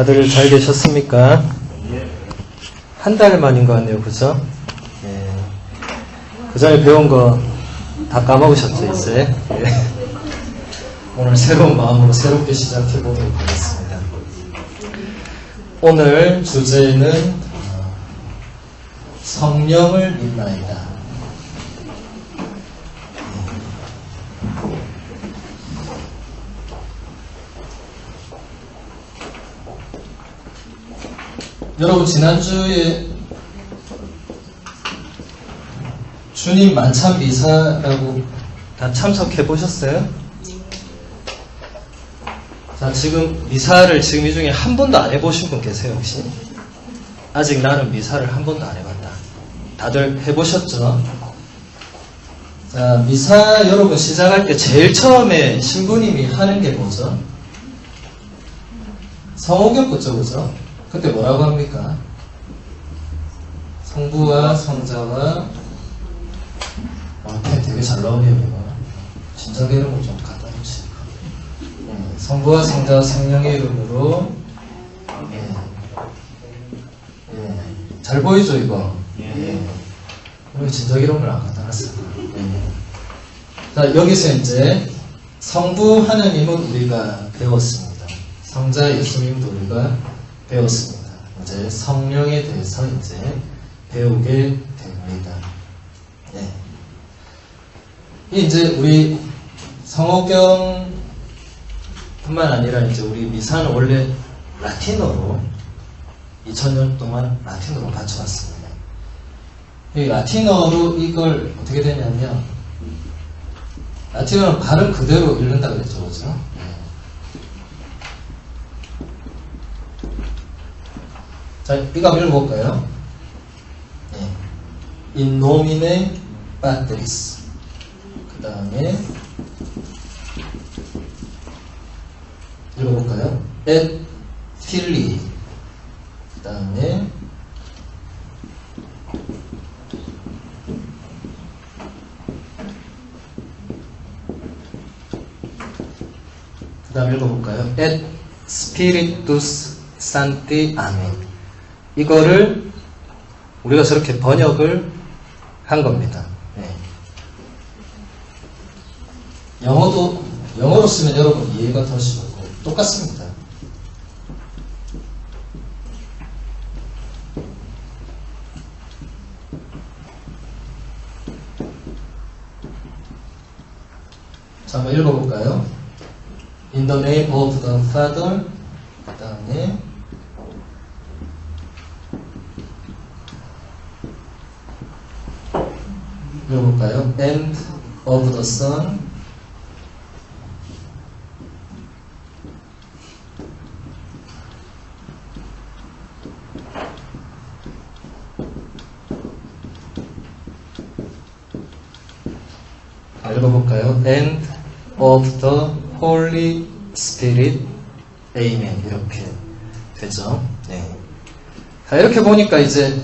다들 잘 계셨습니까? 한 달 만인 것 같네요, 그죠? 예. 그 전에 배운 거 다 까먹으셨죠, 이제? 예. 오늘 새로운 마음으로 새롭게 시작해 보도록 하겠습니다. 오늘 주제는 성령을 믿나이다. 여러분, 지난주에 주님 만찬 미사라고 다 참석해 보셨어요? 자, 지금 미사를 지금 이 중에 한 번도 안 해보신 분 계세요, 혹시? 아직 나는 미사를 한 번도 안 해봤다. 다들 해보셨죠? 자, 미사 여러분 시작할 때 제일 처음에 신부님이 하는 게 뭐죠? 성호경 거죠, 그죠? 그때 뭐라고 합니까? 성부와 성자와 되게 잘 나오네요, 이거. 진작에 이런 거 좀 갖다 놓으시니까. 성부와 성자와 성령의 이름으로. 잘 보이죠, 이거? 왜 진작 이런 걸 안 갖다 놨을까? 자, 여기서 이제 성부 하나님은 우리가 배웠습니다. 성자 예수님도 우리가 배웠습니다. 이제 성령에 대해서 이제 배우게 됩니다. 이제 우리 성호경 뿐만 아니라 이제 우리 미사는 원래 라틴어로 2000년 동안 라틴어로 바쳐왔습니다. 이 라틴어로 이걸 어떻게 되냐면, 라틴어는 발음 그대로 읽는다 그랬죠, 그죠? 자, 이거 한번 읽어볼까요? In nomine Patris. 그 다음에 읽어볼까요? Et Filii. 그 다음에 읽어볼까요? Et Spiritus Sancti. Amen. 이거를 우리가 저렇게 번역을 한 겁니다. 영어로 쓰면 여러분 이해가 더 쉽고 똑같습니다. 자, 한번 읽어볼까요? In the name of the Father. 그 다음에 읽어볼까요? And of the Son. 읽어볼까요? And of the Holy Spirit. Amen. 이렇게 되죠. 자, 이렇게 보니까 이제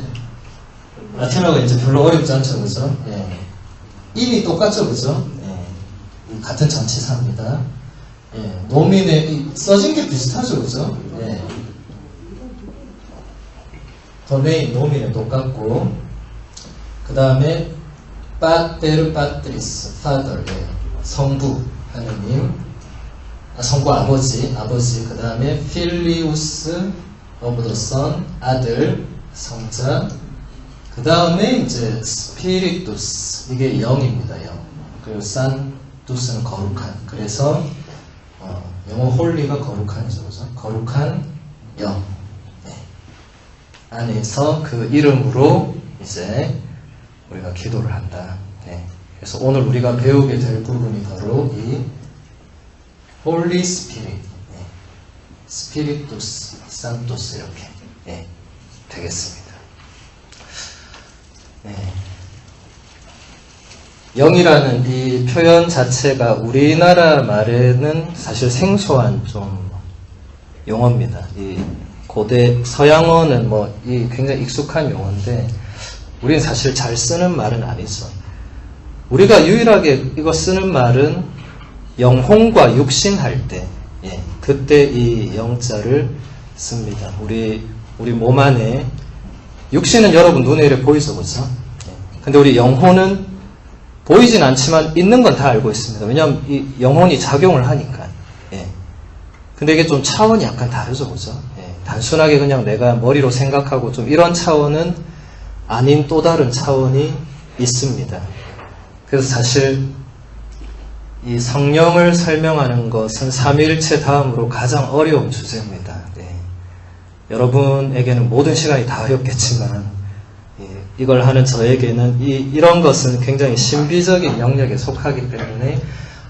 라틴어가 이제 별로 어렵지 않죠, 그죠? 인이 똑같죠, 그죠? 같은 전치사입니다. 노민에 써진 게 비슷하죠, 그죠? 도메인, 노민에 똑같고, 그 다음에 파테르 파트리스, Father, 성부 하느님, 성부 아버지, 그 다음에 필리우스 of the Son, 아들, 성자. 그 다음에 이제 스피리투스, 이게 영입니다, 영. 그리고 산투스는 거룩한. 그래서 영어 홀리가 거룩한이죠, 그죠? 거룩한 영. 안에서 그 이름으로 이제 우리가 기도를 한다. 그래서 오늘 우리가 배우게 될 부분이 바로 이 홀리 스피릿, 스피리투스, 산투스 이렇게 되겠습니다. 영이라는 이 표현 자체가 우리나라 말에는 사실 생소한 좀 용어입니다. 이 고대 서양어는 이 굉장히 익숙한 용어인데 우리는 사실 잘 쓰는 말은 아니죠. 우리가 유일하게 이거 쓰는 말은 영혼과 육신할 때, 그때 이 영자를 있습니다. 우리 몸 안에 육신은 여러분 눈에 이렇게 보이죠, 그렇죠? 근데 우리 영혼은 보이진 않지만 있는 건 다 알고 있습니다. 왜냐하면 이 영혼이 작용을 하니까. 예. 근데 이게 좀 차원이 약간 다르죠, 그죠? 예. 단순하게 그냥 내가 머리로 생각하고 좀 이런 차원은 아닌 또 다른 차원이 있습니다. 그래서 사실 이 성령을 설명하는 것은 삼위일체 다음으로 가장 어려운 주제입니다. 네. 여러분에게는 모든 시간이 다 어렵겠지만 이걸 하는 저에게는 이런 것은 굉장히 신비적인 영역에 속하기 때문에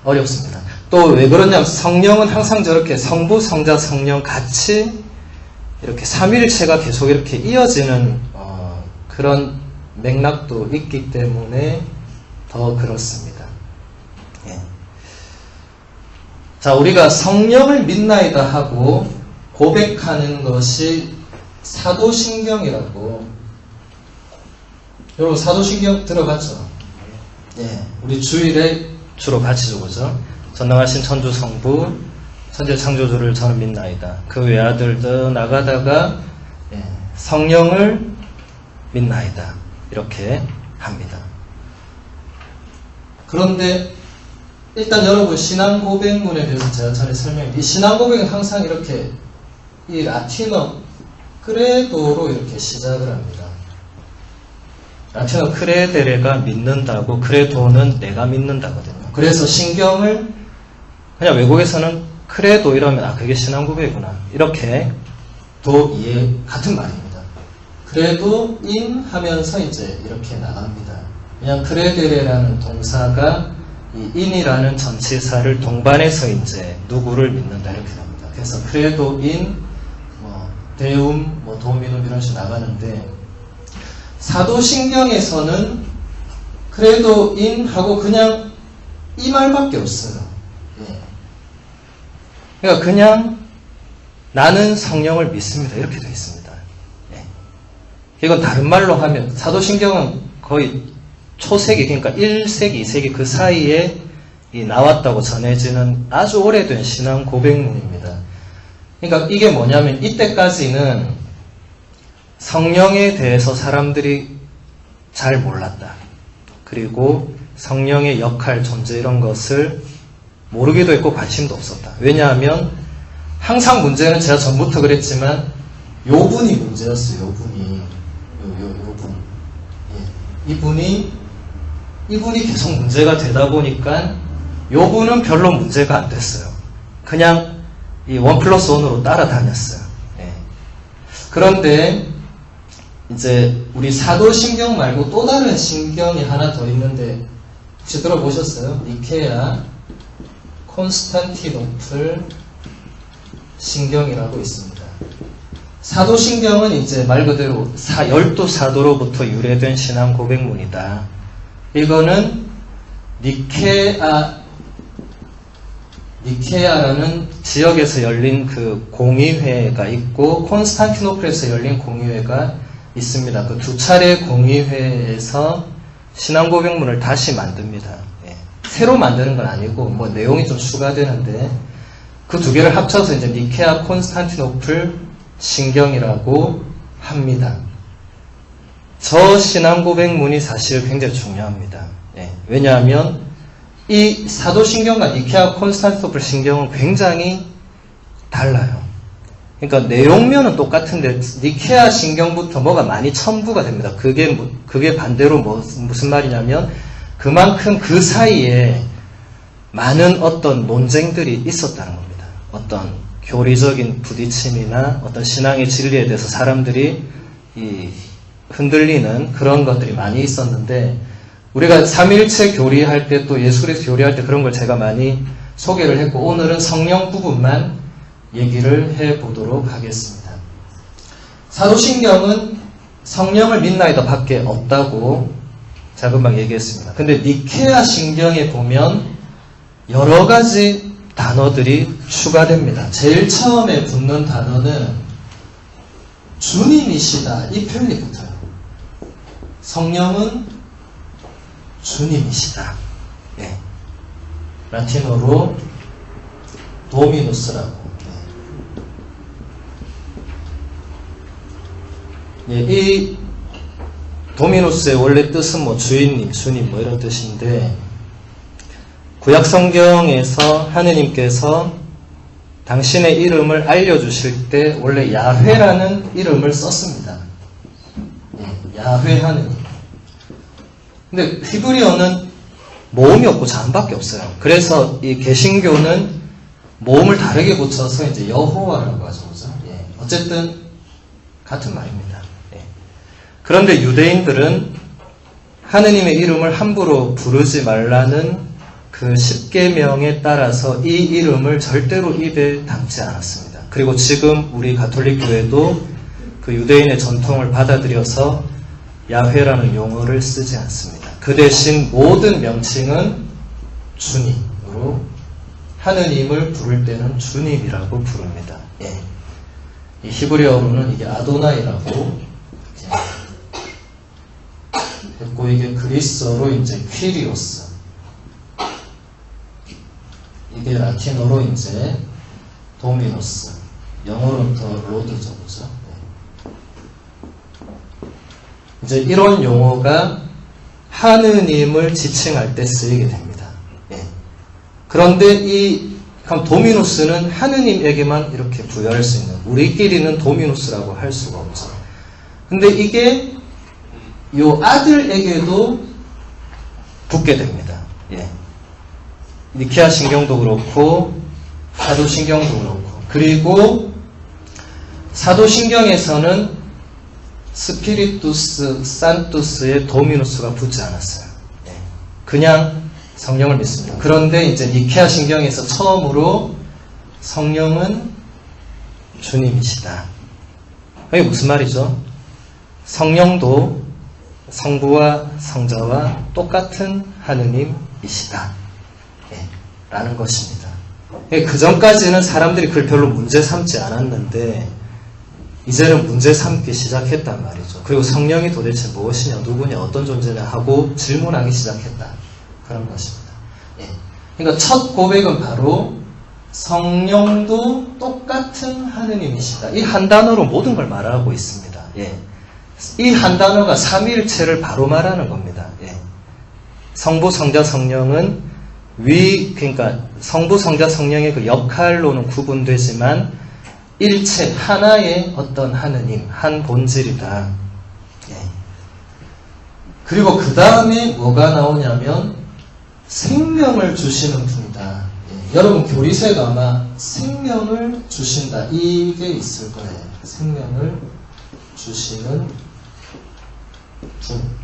어렵습니다. 또 왜 그러냐면 성령은 항상 저렇게 성부, 성자, 성령 같이 이렇게 삼위일체가 계속 이렇게 이어지는 그런 맥락도 있기 때문에 더 그렇습니다. 예. 자, 우리가 성령을 믿나이다 하고 고백하는 것이 사도신경이라고. 여러분 사도신경 들어봤죠? 예. 우리 주일에 주로 같이 보죠. 전능하신 천주 성부 천재 창조주를 저는 믿나이다. 그 외아들도 나가다가 성령을 믿나이다. 이렇게 합니다. 그런데 일단 여러분 신앙 고백문에 대해서 제가 전에 설명했는데 이 신앙 고백은 항상 이렇게 이 라틴어 크레도로 이렇게 시작을 합니다. 라틴어 크레데레가 믿는다고 크레도는 내가 믿는다거든요. 그래서 신경을 그냥 외국에서는 크레도 이러면 그게 신앙 고백이구나 이렇게 또 이해 같은 말입니다. 크레도 인 하면서 이제 이렇게 나갑니다. 그냥 크레데레라는 동사가 이 인이라는 전치사를 동반해서 이제 누구를 믿는다 이렇게 나옵니다. 그래서 크레도 인 데움 도미눔 이런 식으로 나가는데 사도신경에서는 크레도 인 하고 그냥 이 말밖에 없어요. 그러니까 그냥 나는 성령을 믿습니다. 이렇게 되어 있습니다. 이건 다른 말로 하면 사도신경은 거의 초세기 그러니까 1세기, 2세기 그 사이에 나왔다고 전해지는 아주 오래된 신앙 고백문입니다. 그러니까 이게 뭐냐면 이때까지는 성령에 대해서 사람들이 잘 몰랐다. 그리고 성령의 역할, 존재 이런 것을 모르기도 했고 관심도 없었다. 왜냐하면 항상 문제는 제가 전부터 그랬지만 요분이 문제였어요. 요분. 이분이 계속 문제가 되다 보니까 요분은 별로 문제가 안 됐어요. 그냥 이 1+1으로 따라다녔어요. 그런데 이제 우리 사도신경 말고 또 다른 신경이 하나 더 있는데 혹시 들어보셨어요? 니케아 콘스탄티노플 신경이라고 있습니다. 사도신경은 이제 말 그대로 12사도로부터 유래된 신앙 고백문이다. 이거는 니케아라는 지역에서 열린 그 공의회가 있고 콘스탄티노플에서 열린 공의회가 있습니다. 그 두 차례 공의회에서 신앙 고백문을 다시 만듭니다. 새로 만드는 건 아니고 내용이 좀 추가되는데 그 두 개를 합쳐서 이제 니케아 콘스탄티노플 신경이라고 합니다. 저 신앙 고백문이 사실 굉장히 중요합니다. 왜냐하면 이 사도신경과 니케아 콘스탄티노플 신경은 굉장히 달라요. 그러니까 내용면은 똑같은데 니케아 신경부터 뭐가 많이 첨부가 됩니다. 그게 반대로 무슨 말이냐면 그만큼 그 사이에 많은 어떤 논쟁들이 있었다는 겁니다. 어떤 교리적인 부딪힘이나 어떤 신앙의 진리에 대해서 사람들이 흔들리는 그런 것들이 많이 있었는데 우리가 삼위일체 교리할 때 또 예수 그리스도 교리할 때 그런 걸 제가 많이 소개를 했고 오늘은 성령 부분만 얘기를 해보도록 하겠습니다. 사도신경은 성령을 믿나이다 밖에 없다고 제가 금방 얘기했습니다. 근데 니케아 신경에 보면 여러 가지 단어들이 추가됩니다. 제일 처음에 붙는 단어는 주님이시다 이 표현이 붙어요. 성령은 주님이시다. 라틴어로 도미누스라고. 예, 이 도미노스의 원래 뜻은 뭐 주인님, 주님 뭐 이런 뜻인데 구약 성경에서 하느님께서 당신의 이름을 알려주실 때 원래 야훼라는 이름을 썼습니다. 예, 야훼 하느님. 근데 히브리어는 모음이 없고 자음밖에 없어요. 그래서 이 개신교는 모음을 다르게 붙여서 이제 여호와라고 하죠. 그죠? 예, 어쨌든 같은 말입니다. 예. 그런데 유대인들은 하느님의 이름을 함부로 부르지 말라는 그 10계명에 따라서 이 이름을 절대로 입에 담지 않았습니다. 그리고 지금 우리 가톨릭 교회도 그 유대인의 전통을 받아들여서 야훼라는 용어를 쓰지 않습니다. 그 대신 모든 명칭은 주님으로 하느님을 부를 때는 주님이라고 부릅니다. 예. 이 히브리어로는 이게 아도나이라고 했고 이게 그리스어로 이제 퀴리오스, 이게 라틴어로 이제 도미노스, 영어로는 더 로드죠, 그죠? 이제 이런 용어가 하느님을 지칭할 때 쓰이게 됩니다. 예. 그런데 이 도미노스는 하느님에게만 이렇게 부여할 수 있는, 우리끼리는 도미노스라고 할 수가 없죠. 근데 이게 요 아들에게도 붙게 됩니다. 예. 니케아 신경도 그렇고 사도신경도 그렇고, 그리고 사도신경에서는 스피리투스 산투스의 도미누스가 붙지 않았어요. 네. 그냥 성령을 믿습니다. 그런데 이제 니케아 신경에서 처음으로 성령은 주님이시다. 이게 무슨 말이죠? 성령도 성부와 성자와 똑같은 하느님이시다. 네. 라는 것입니다. 그 전까지는 사람들이 그걸 별로 문제 삼지 않았는데 이제는 문제 삼기 시작했단 말이죠. 그리고 성령이 도대체 무엇이냐, 누구냐, 어떤 존재냐 하고 질문하기 시작했다. 그런 것입니다. 예. 그러니까 첫 고백은 바로 성령도 똑같은 하느님이시다. 이 한 단어로 모든 걸 말하고 있습니다. 예. 이 한 단어가 삼위일체를 바로 말하는 겁니다. 예. 성부, 성자, 성령은 그러니까 성부, 성자, 성령의 그 역할로는 구분되지만 일체 하나의 어떤 하느님, 한 본질이다. 예. 그리고 그 다음에 뭐가 나오냐면 생명을 주시는 분이다. 예. 여러분 교리서에도 아마 생명을 주신다 이게 있을 거예요. 생명을 주시는 분.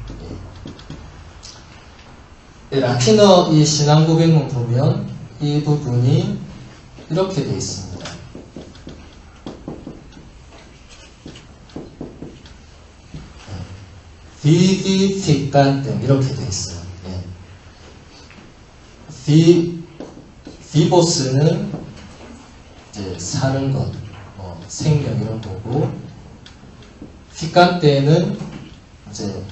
예. 라틴어 이 신앙 고백문 보면 이 부분이 이렇게 되어 있습니다. vivificantem 이렇게 되어 있어요. 예. 비보스는 이제 사는 것, 생명 이런 거고, 피칸테는 이제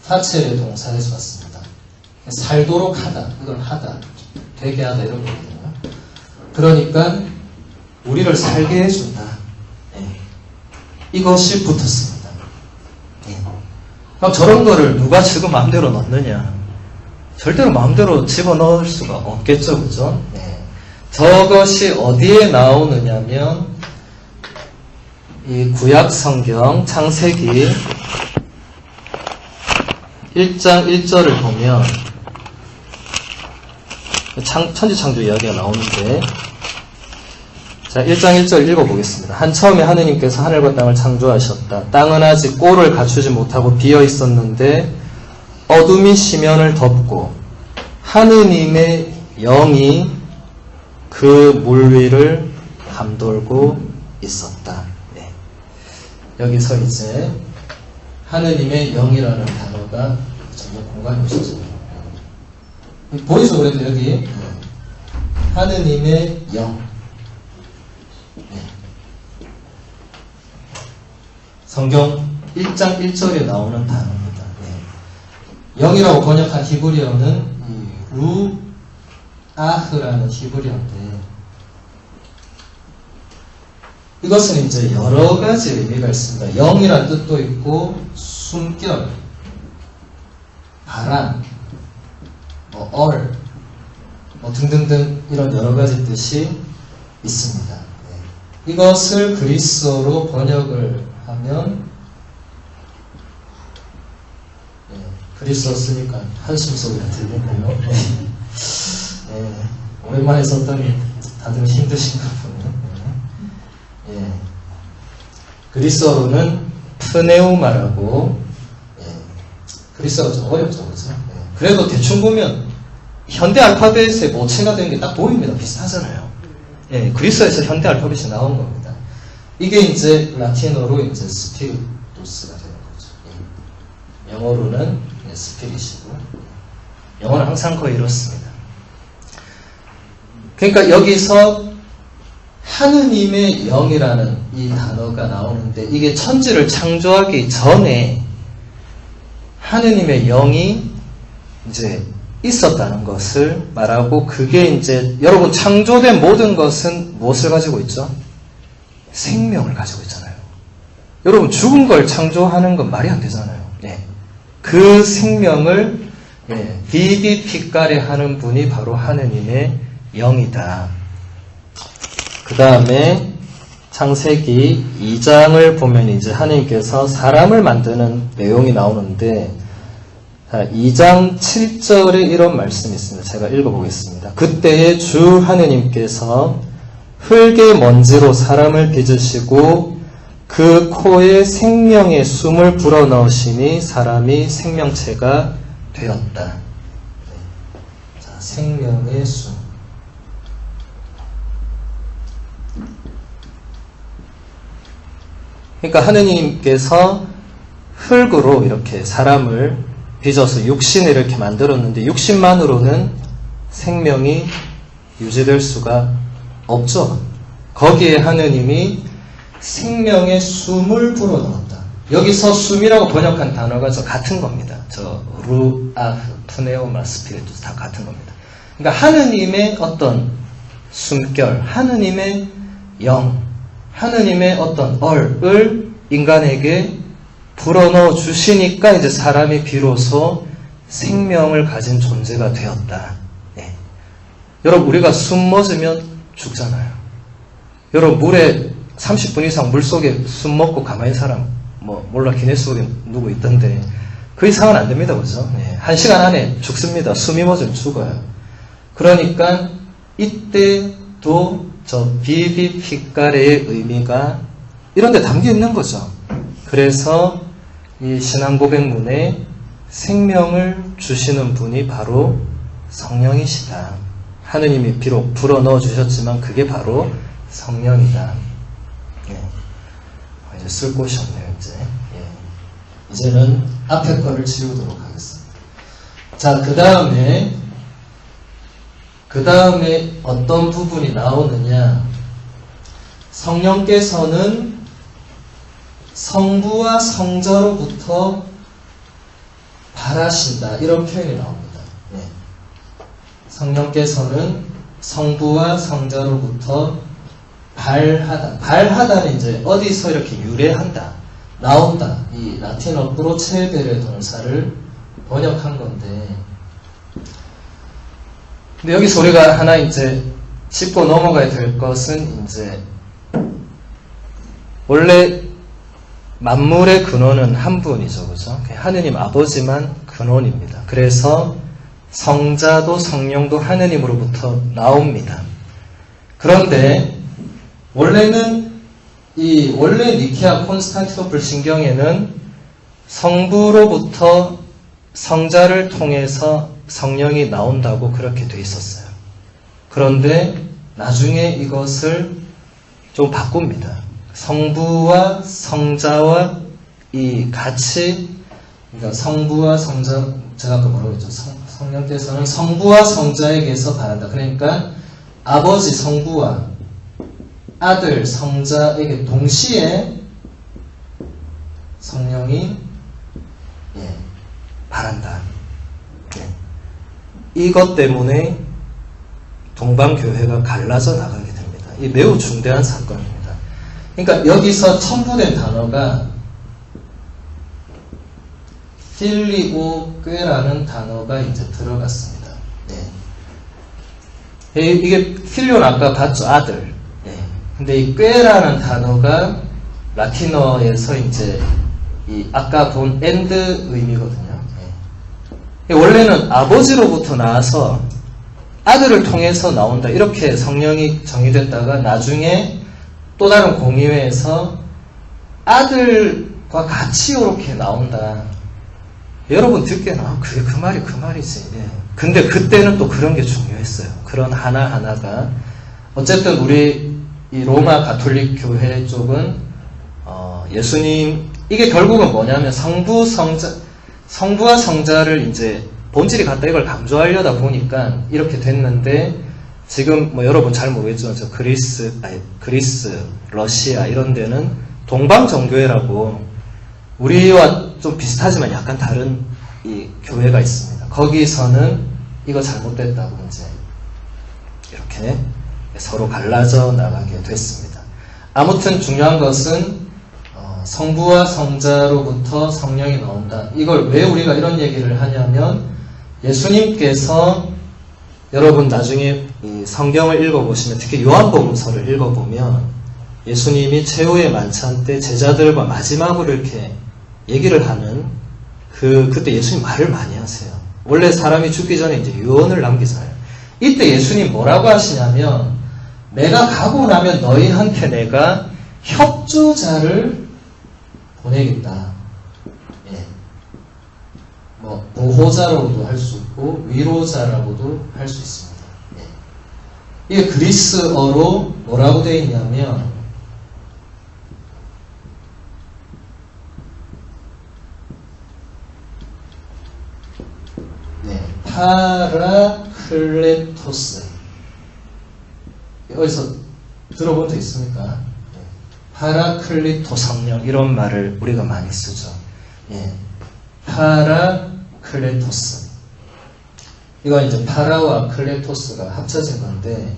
파체의 동사에서 왔습니다. 살도록 하다, 이건 하다, 되게 하다 이런 거거든요. 그러니까 우리를 살게 해준다. 예. 이것이 붙었습니다. 예. 그럼 저런 거를 누가 지금 마음대로 넣느냐? 절대로 마음대로 집어넣을 수가 없겠죠, 그죠? 네. 저것이 어디에 나오느냐면 이 구약 성경 창세기 1장 1절을 보면 천지창조 이야기가 나오는데, 자, 1장 1절 읽어보겠습니다. 한처음에 하느님께서 하늘과 땅을 창조하셨다. 땅은 아직 꼴을 갖추지 못하고 비어 있었는데 어둠이 시면을 덮고 하느님의 영이 그 물 위를 감돌고 있었다. 네. 여기서 이제 하느님의 영이라는 단어가 전혀 공간이 오시죠. 보이죠? 그래도 여기 하느님의 영. 성경 1장 1절에 나오는 단어입니다. 네. 영이라고 번역한 히브리어는 루아흐라는 히브리어인데, 이것은 이제 여러 가지 의미가 있습니다. 영이란 뜻도 있고, 숨결, 바람, 얼, 등등등 이런 여러 가지 뜻이 있습니다. 네. 이것을 그리스어로 번역을 하면, 네, 그리스어 쓰니까 한숨 소리가 들리네요. 네. 오랜만에 썼더니 다들 힘드신가 보네요. 예. 그리스어로는 프네우마라고, 예. 그리스어가 좀 어렵죠, 그죠? 예. 그래도 대충 보면 현대 알파벳의 모체가 되는 게 딱 보입니다. 비슷하잖아요. 예. 그리스어에서 현대 알파벳이 나온 겁니다. 이게 이제 라틴어로 이제 스피리투스가 되는 거죠. 예. 영어로는 스피릿이고, 영어는 항상 거의 이렇습니다. 그러니까 여기서 하느님의 영이라는 이 단어가 나오는데, 이게 천지를 창조하기 전에 하느님의 영이 이제 있었다는 것을 말하고, 그게 이제 여러분 창조된 모든 것은 무엇을 가지고 있죠? 생명을 가지고 있잖아요. 여러분 죽은 걸 창조하는 건 말이 안 되잖아요. 예. 그 생명을 비비피까레 하는 분이 바로 하느님의 영이다. 그 다음에 창세기 2장을 보면 이제 하느님께서 사람을 만드는 내용이 나오는데, 2장 7절에 이런 말씀이 있습니다. 제가 읽어보겠습니다. 그때에 주 하느님께서 흙의 먼지로 사람을 빚으시고 그 코에 생명의 숨을 불어넣으시니 사람이 생명체가 되었다. 자, 생명의 숨. 그러니까 하느님께서 흙으로 이렇게 사람을 빚어서 육신을 이렇게 만들었는데, 육신만으로는 생명이 유지될 수가 없죠. 거기에 하느님이 생명의 숨을 불어넣었다. 여기서 숨이라고 번역한 단어가 저 같은 겁니다. 저 루아흐, 푸네오마, 스피리투스 다 같은 겁니다. 그러니까 하느님의 어떤 숨결, 하느님의 영, 하느님의 어떤 얼을 인간에게 불어넣어 주시니까 이제 사람이 비로소 생명을 가진 존재가 되었다. 예. 여러분, 우리가 숨 멎으면 죽잖아요. 여러분, 물에 30분 이상 물 속에 숨 먹고 가만히 사람, 몰라, 기네스 속에 누구 있던데, 그 이상은 안 됩니다. 그죠? 예. 1시간 안에 죽습니다. 숨이 멎으면 죽어요. 그러니까 이때도 저 비비피까레의 의미가 이런 데 담겨 있는 거죠. 그래서 이 신앙 고백문에 생명을 주시는 분이 바로 성령이시다. 하느님이 비록 불어넣어 주셨지만 그게 바로 성령이다. 예. 이제 쓸 곳이 없네요, 이제. 예. 이제는 앞에 거를 지우도록 하겠습니다. 자, 그 다음에 어떤 부분이 나오느냐. 성령께서는 성부와 성자로부터 발하신다. 이런 표현이 나옵니다. 네. 성령께서는 성부와 성자로부터 발하다. 발하다는 이제 어디서 이렇게 유래한다, 나온다. 이 라틴어 프로체베레 동사를 번역한 건데, 근데 여기서 우리가 하나 이제 짚고 넘어가야 될 것은, 이제 원래 만물의 근원은 한 분이죠, 그죠? 하느님 아버지만 근원입니다. 그래서 성자도 성령도 하느님으로부터 나옵니다. 그런데 원래 니케아 콘스탄티노플 신경에는 성부로부터 성자를 통해서 성령이 나온다고 그렇게 돼 있었어요. 그런데 나중에 이것을 좀 바꿉니다. 성부와 성자와 이 같이, 그러니까 성부와 성자, 제가 아까 뭐라고 했죠? 성령께서는 성부와 성자에게서 발한다. 그러니까 아버지 성부와 아들 성자에게 동시에 성령이 발한다. 이것 때문에 동방교회가 갈라져 나가게 됩니다. 이 매우 중대한 사건입니다. 그러니까 여기서 첨부된 단어가 필리오괴라는 단어가 이제 들어갔습니다. 네. 이게 필리오는 아까 봤죠, 아들. 네. 근데 이 꾀라는 단어가 라틴어에서 이제 이 아까 본 and 의미거든요. 네. 원래는 아버지로부터 나와서 아들을 통해서 나온다 이렇게 성령이 정의됐다가 나중에 또 다른 공의회에서 아들과 같이 이렇게 나온다. 여러분 듣기에는 그게 그 말이지. 예. 근데 그때는 또 그런 게 중요했어요. 그런 하나하나가 어쨌든 우리 이 로마 가톨릭 교회 쪽은 예수님 이게 결국은 뭐냐면 성부와 성자를 이제 본질이 같다 이걸 강조하려다 보니까 이렇게 됐는데 지금 뭐 여러분 잘 모르겠지만 저 그리스, 러시아 이런 데는 동방 정교회라고 우리와 좀 비슷하지만 약간 다른 이 교회가 있습니다. 거기서는 이거 잘못됐다고 이제 이렇게 서로 갈라져 나가게 됐습니다. 아무튼 중요한 것은 성부와 성자로부터 성령이 나온다. 이걸 왜 우리가 이런 얘기를 하냐면 예수님께서 여러분 나중에 이 성경을 읽어보시면 특히 요한복음서를 읽어보면 예수님이 최후의 만찬 때 제자들과 마지막으로 이렇게 얘기를 하는 그때 예수님 말을 많이 하세요. 원래 사람이 죽기 전에 이제 유언을 남기잖아요. 이때 예수님 뭐라고 하시냐면 내가 가고 나면 너희한테 내가 협조자를 보내겠다. 예. 뭐 보호자라고도 할 수 있고 위로자라고도 할 수 있습니다. 예. 이게 그리스어로 뭐라고 되어 있냐면 파라클레토스. 여기서 들어본 적 있습니까? 파라클리토 성령 이런 말을 우리가 많이 쓰죠. 예. 파라클레토스. 이건 이제 파라와 클레토스가 합쳐진 건데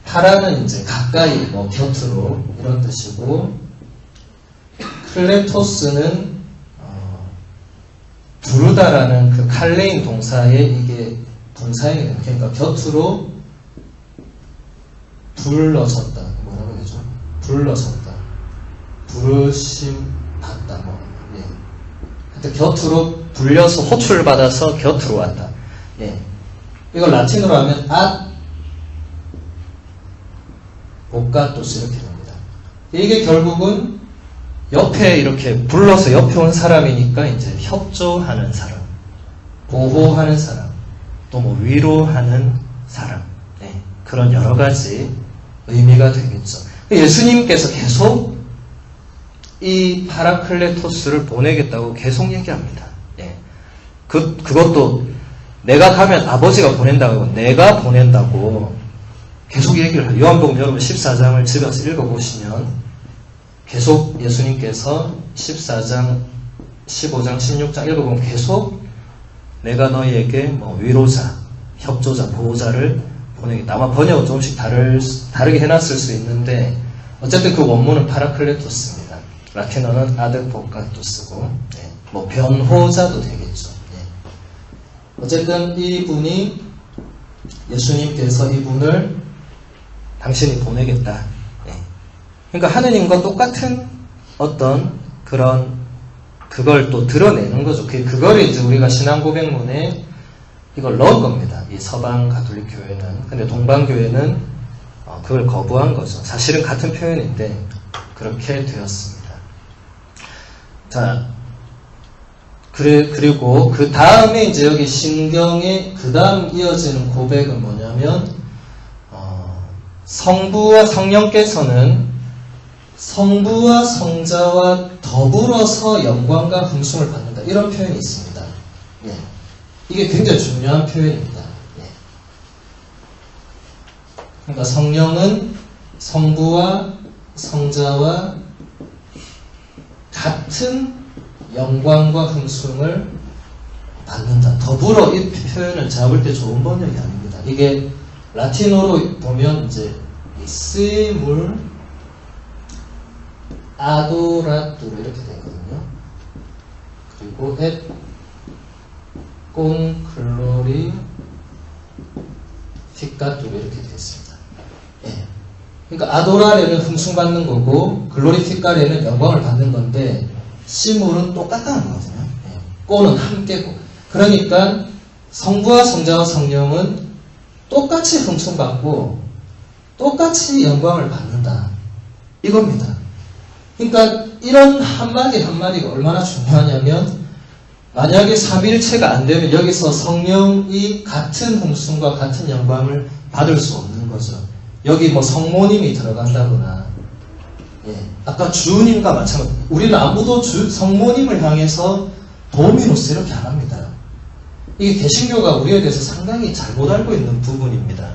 파라는 이제 가까이 뭐 곁으로 이런 뜻이고 클레토스는 부르다라는 그 칼레인 동사에 이게 동사형이 됩니다. 그러니까 곁으로 불러졌다. 뭐라고 되죠? 불러졌다. 부르심 받다. 뭐. 예. 하여튼 곁으로 불려서 호출받아서 곁으로 왔다. 예. 이걸 라틴어로 하면 보카토스 이렇게 됩니다. 이게 결국은 옆에 이렇게 불러서 옆에 온 사람이니까 이제 협조하는 사람, 보호하는 사람, 또 뭐 위로하는 사람, 네, 그런 여러 가지 의미가 되겠죠. 예수님께서 계속 이 파라클레토스를 보내겠다고 계속 얘기합니다. 네. 그것도 내가 가면 아버지가 보낸다고 하고 내가 보낸다고 계속 얘기를 해요. 요한복음 여러분 14장을 집에 가서 읽어보시면 계속 예수님께서 14장, 15장, 16장 읽어보면 계속 내가 너희에게 뭐 위로자, 협조자, 보호자를 보내겠다. 아마 번역은 조금씩 다르게 해놨을 수 있는데 어쨌든 그 원문은 파라클레토스입니다. 라틴어는 아드보카토스고 네. 뭐 변호자도 되겠죠. 네. 어쨌든 이분이 예수님께서 이분을 당신이 보내겠다. 그러니까 하느님과 똑같은 어떤 그걸 또 드러내는 거죠. 그걸 이제 우리가 신앙 고백문에 이걸 넣은 겁니다. 이 서방 가톨릭 교회는. 근데 동방 교회는 그걸 거부한 거죠. 사실은 같은 표현인데 그렇게 되었습니다. 자, 그리고 그 다음에 이제 여기 신경의 그 다음 이어지는 고백은 뭐냐면 성부와 성령께서는 성부와 성자와 더불어서 영광과 흥숭을 받는다. 이런 표현이 있습니다. 예. 이게 굉장히 중요한 표현입니다. 예. 그러니까 성령은 성부와 성자와 같은 영광과 흥숭을 받는다. 더불어 이 표현을 잡을 때 좋은 번역이 아닙니다. 이게 라틴어로 보면 이제 쓰임을 아도라뚜로 이렇게 되거든요. 그리고 앳 콘글로리 피카뚜로 이렇게 되겠습니다. 예. 그러니까 아도라레는 흠숭받는 거고 글로리피카레는 영광을 받는 건데 시물은 똑같다는 거거든요. 예. 꼬는 함께고. 그러니까 성부와 성자와 성령은 똑같이 흠숭받고 똑같이 영광을 받는다. 이겁니다. 그러니까 이런 한마디 한마디가 얼마나 중요하냐면 만약에 삼위일체가 안 되면 여기서 성령이 같은 흠숭과 같은 영광을 받을 수 없는 거죠. 여기 뭐 성모님이 들어간다거나, 예. 아까 주님과 마찬가지. 우리는 아무도 성모님을 향해서 도미노스 이렇게 안 합니다. 이게 개신교가 우리에 대해서 상당히 잘못 알고 있는 부분입니다.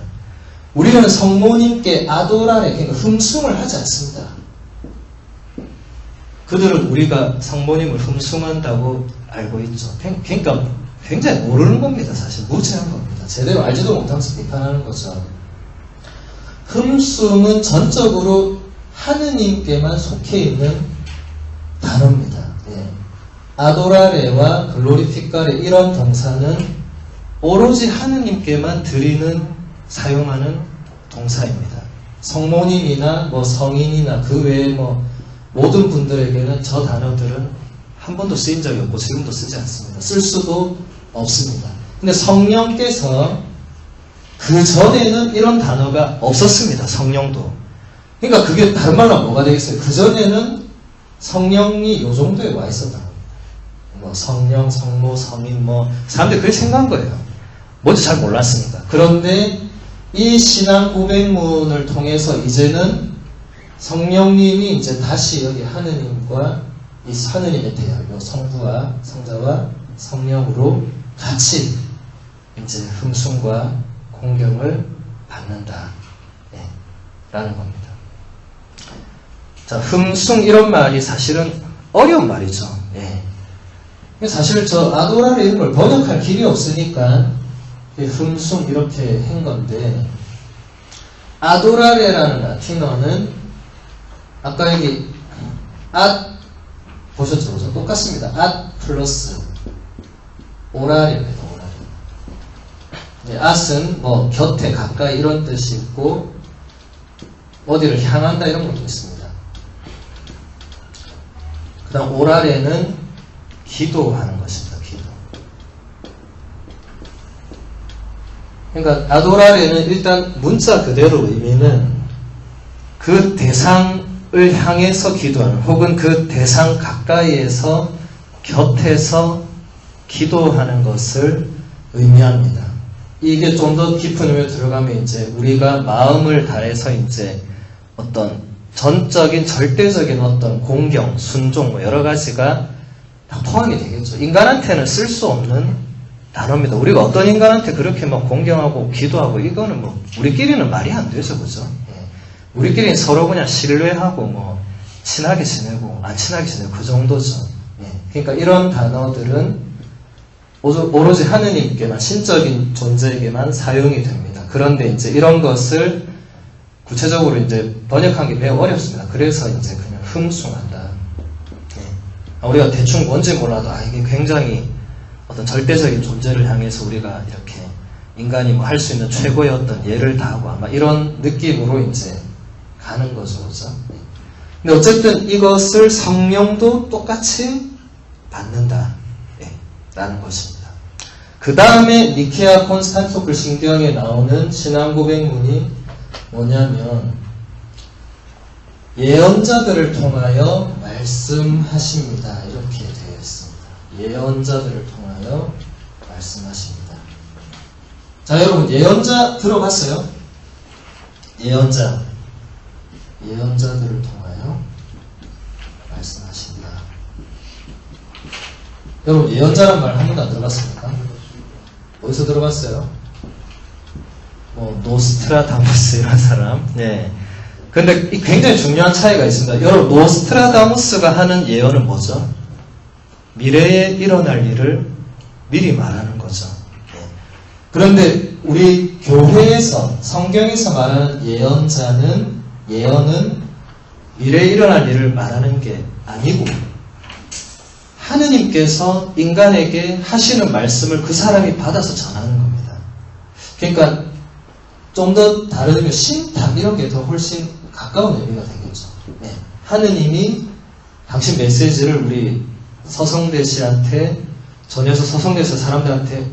우리는 성모님께 아도라레, 그러니까 흠숭을 하지 않습니다. 그들은 우리가 성모님을 흠숭한다고 알고 있죠. 그러니까 굉장히 모르는 겁니다. 사실 무지한 겁니다. 제대로 알지도 못하면서 비판하는 거죠. 흠숭은 전적으로 하느님께만 속해 있는 단어입니다. 예. 아도라레와 글로리피카레 이런 동사는 오로지 하느님께만 사용하는 동사입니다. 성모님이나 뭐 성인이나 그 외에 뭐 모든 분들에게는 저 단어들은 한 번도 쓰인 적이 없고 지금도 쓰지 않습니다. 쓸 수도 없습니다. 근데 성령께서 그 전에는 이런 단어가 없었습니다. 성령도. 그러니까 그게 다른 말로 뭐가 되겠어요? 그 전에는 성령이 요 정도에 와 있었다. 뭐 성령, 성모, 성인 뭐 사람들이 그렇게 생각한 거예요. 뭔지 잘 몰랐으니까. 그런데 이 신앙 고백문을 통해서 이제는 성령님이 이제 다시 여기 하느님과 이 하느님의 대열, 성부와 성자와 성령으로 같이 이제 흠숭과 공경을 받는다. 예, 라는 겁니다. 자, 흠숭 이런 말이 사실은 어려운 말이죠. 예. 사실 저 아도라레 이런 걸 번역할 길이 없으니까 흠숭 이렇게 한 건데 아도라레라는 라틴어는 아까 여기 보셨죠? 그죠? 똑같습니다. 플러스 오라리입니다. 오라리. 네, 앗은 뭐 곁에 가까이 이런 뜻이 있고 어디를 향한다 이런 것도 있습니다. 그 다음 오라레는 기도하는 것입니다. 기도. 그러니까 아도라레는 일단 문자 그대로 의미는 그 대상을 향해서 기도하는 혹은 그 대상 가까이에서 곁에서 기도하는 것을 의미합니다. 이게 좀 더 깊은 의미로 들어가면 이제 우리가 마음을 다해서 이제 어떤 전적인 절대적인 어떤 공경, 순종 뭐 여러 가지가 다 포함이 되겠죠. 인간한테는 쓸 수 없는 단어입니다. 우리가 어떤 인간한테 그렇게 막 공경하고 기도하고 이거는 뭐 우리끼리는 말이 안 되죠, 그죠? 예. 우리끼리는 서로 그냥 신뢰하고 뭐 친하게 지내고 안 친하게 지내고 그 정도죠. 예. 그러니까 이런 단어들은 오로지 하느님께만 신적인 존재에게만 사용이 됩니다. 그런데 이제 이런 것을 구체적으로 이제 번역한 게 매우 어렵습니다. 그래서 이제 그냥 흠숭한다. 예. 우리가 대충 뭔지 몰라도 이게 굉장히 어떤 절대적인 존재를 향해서 우리가 이렇게 인간이 뭐 할 수 있는 최고의 어떤 예를 다하고 아마 이런 느낌으로 이제 가는 거죠, 그죠? 근데 어쨌든 이것을 성령도 똑같이 받는다. 예, 라는 것입니다. 그 다음에 니케아 콘스탄티노플 신경에 나오는 신앙 고백문이 뭐냐면 예언자들을 통하여 말씀하십니다. 이렇게 되어 있습니다. 예언자들을 통하여 말씀하십니다. 자, 여러분 예언자 들어봤어요? 예언자들을 통하여 말씀하신다. 여러분 예언자란 말 한 번도 안 들어봤습니까? 어디서 들어봤어요? 뭐 노스트라다무스 이런 사람. 네. 근데 굉장히 중요한 차이가 있습니다. 여러분 노스트라다무스가 하는 예언은 뭐죠? 미래에 일어날 일을 미리 말하는 거죠. 네. 그런데 우리 교회에서 성경에서 말하는 예언은 미래에 일어날 일을 말하는 게 아니고 하느님께서 인간에게 하시는 말씀을 그 사람이 받아서 전하는 겁니다. 그러니까 좀 더 다른 의미, 신탁 이런 게 더 훨씬 가까운 의미가 되겠죠. 네. 하느님이 당신 메시지를 우리 서성대 씨한테 전해서 서성대에서 사람들한테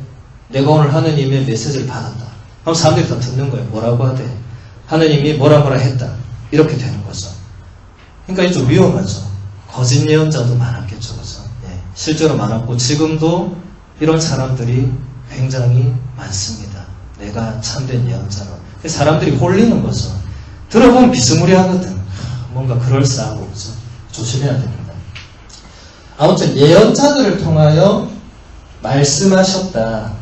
내가 오늘 하느님의 메시지를 받았다. 그럼 사람들이 다 듣는 거예요. 뭐라고 하대? 하느님이 뭐라 했다. 이렇게 되는 거죠. 그러니까 이게 좀 위험하죠. 거짓 예언자도 많았겠죠. 그죠? 네. 실제로 많았고 지금도 이런 사람들이 굉장히 많습니다. 내가 참된 예언자로. 사람들이 홀리는 거죠. 들어보면 비스무리하거든. 뭔가 그럴싸하고 그죠? 조심해야 됩니다. 아무튼 예언자들을 통하여 말씀하셨다.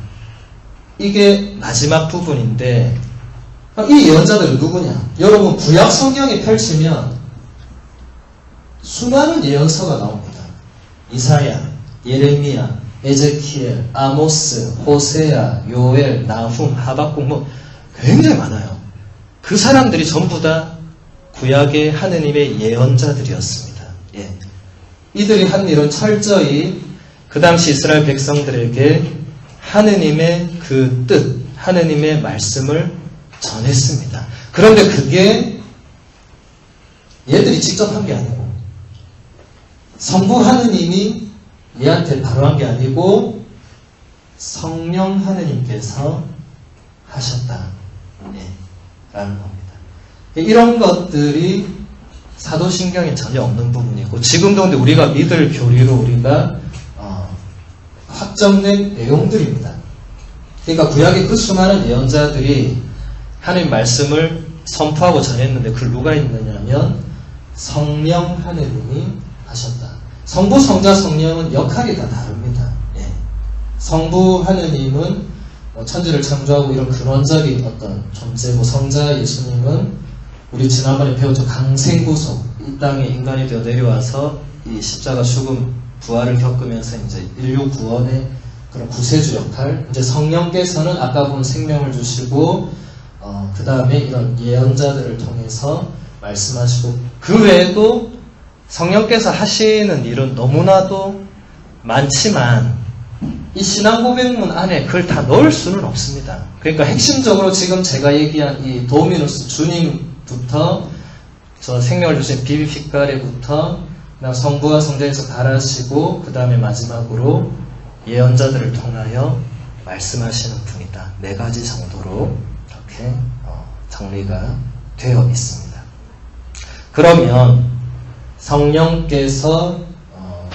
이게 마지막 부분인데 이 예언자들은 누구냐? 여러분 구약 성경에 펼치면 수많은 예언서가 나옵니다. 이사야, 예레미야, 에제키엘, 아모스, 호세아, 요엘, 나훔, 하박국 뭐 굉장히 많아요. 그 사람들이 전부 다 구약의 하느님의 예언자들이었습니다. 예. 이들이 한 일은 철저히 그 당시 이스라엘 백성들에게 하느님의 그 뜻, 하느님의 말씀을 전했습니다. 그런데 그게 얘들이 직접 한 게 아니고 성부 하느님이 얘한테 바로 한 게 아니고 성령 하느님께서 하셨다. 네, 라는 겁니다. 이런 것들이 사도신경에 전혀 없는 부분이고 지금도 근데 우리가 믿을 교리로 우리가 확정된 내용들입니다. 그러니까 구약의 그 수많은 예언자들이 하나님 말씀을 선포하고 전했는데 그걸 누가 있느냐면 성령 하느님이 하셨다. 성부, 성자, 성령은 역할이 다 다릅니다. 예. 성부 하느님은 천지를 창조하고 이런 근원적인 어떤 존재고 성자 예수님은 우리 지난번에 배웠죠. 강생구속. 이 땅에 인간이 되어 내려와서 이 십자가 죽음 부활을 겪으면서 이제 인류 구원의 그런 구세주 역할. 이제 성령께서는 아까 본 생명을 주시고 그 다음에 이런 예언자들을 통해서 말씀하시고 그 외에도 성령께서 하시는 일은 너무나도 많지만 이 신앙 고백문 안에 그걸 다 넣을 수는 없습니다. 그러니까 핵심적으로 지금 제가 얘기한 이 도미누스 주님부터 저 생명을 주신 비비픽가레부터 성부와 성자에서 가라시고 그 다음에 마지막으로 예언자들을 통하여 말씀하시는 분이다. 4가지 정도로 이렇게 정리가 되어 있습니다. 그러면 성령께서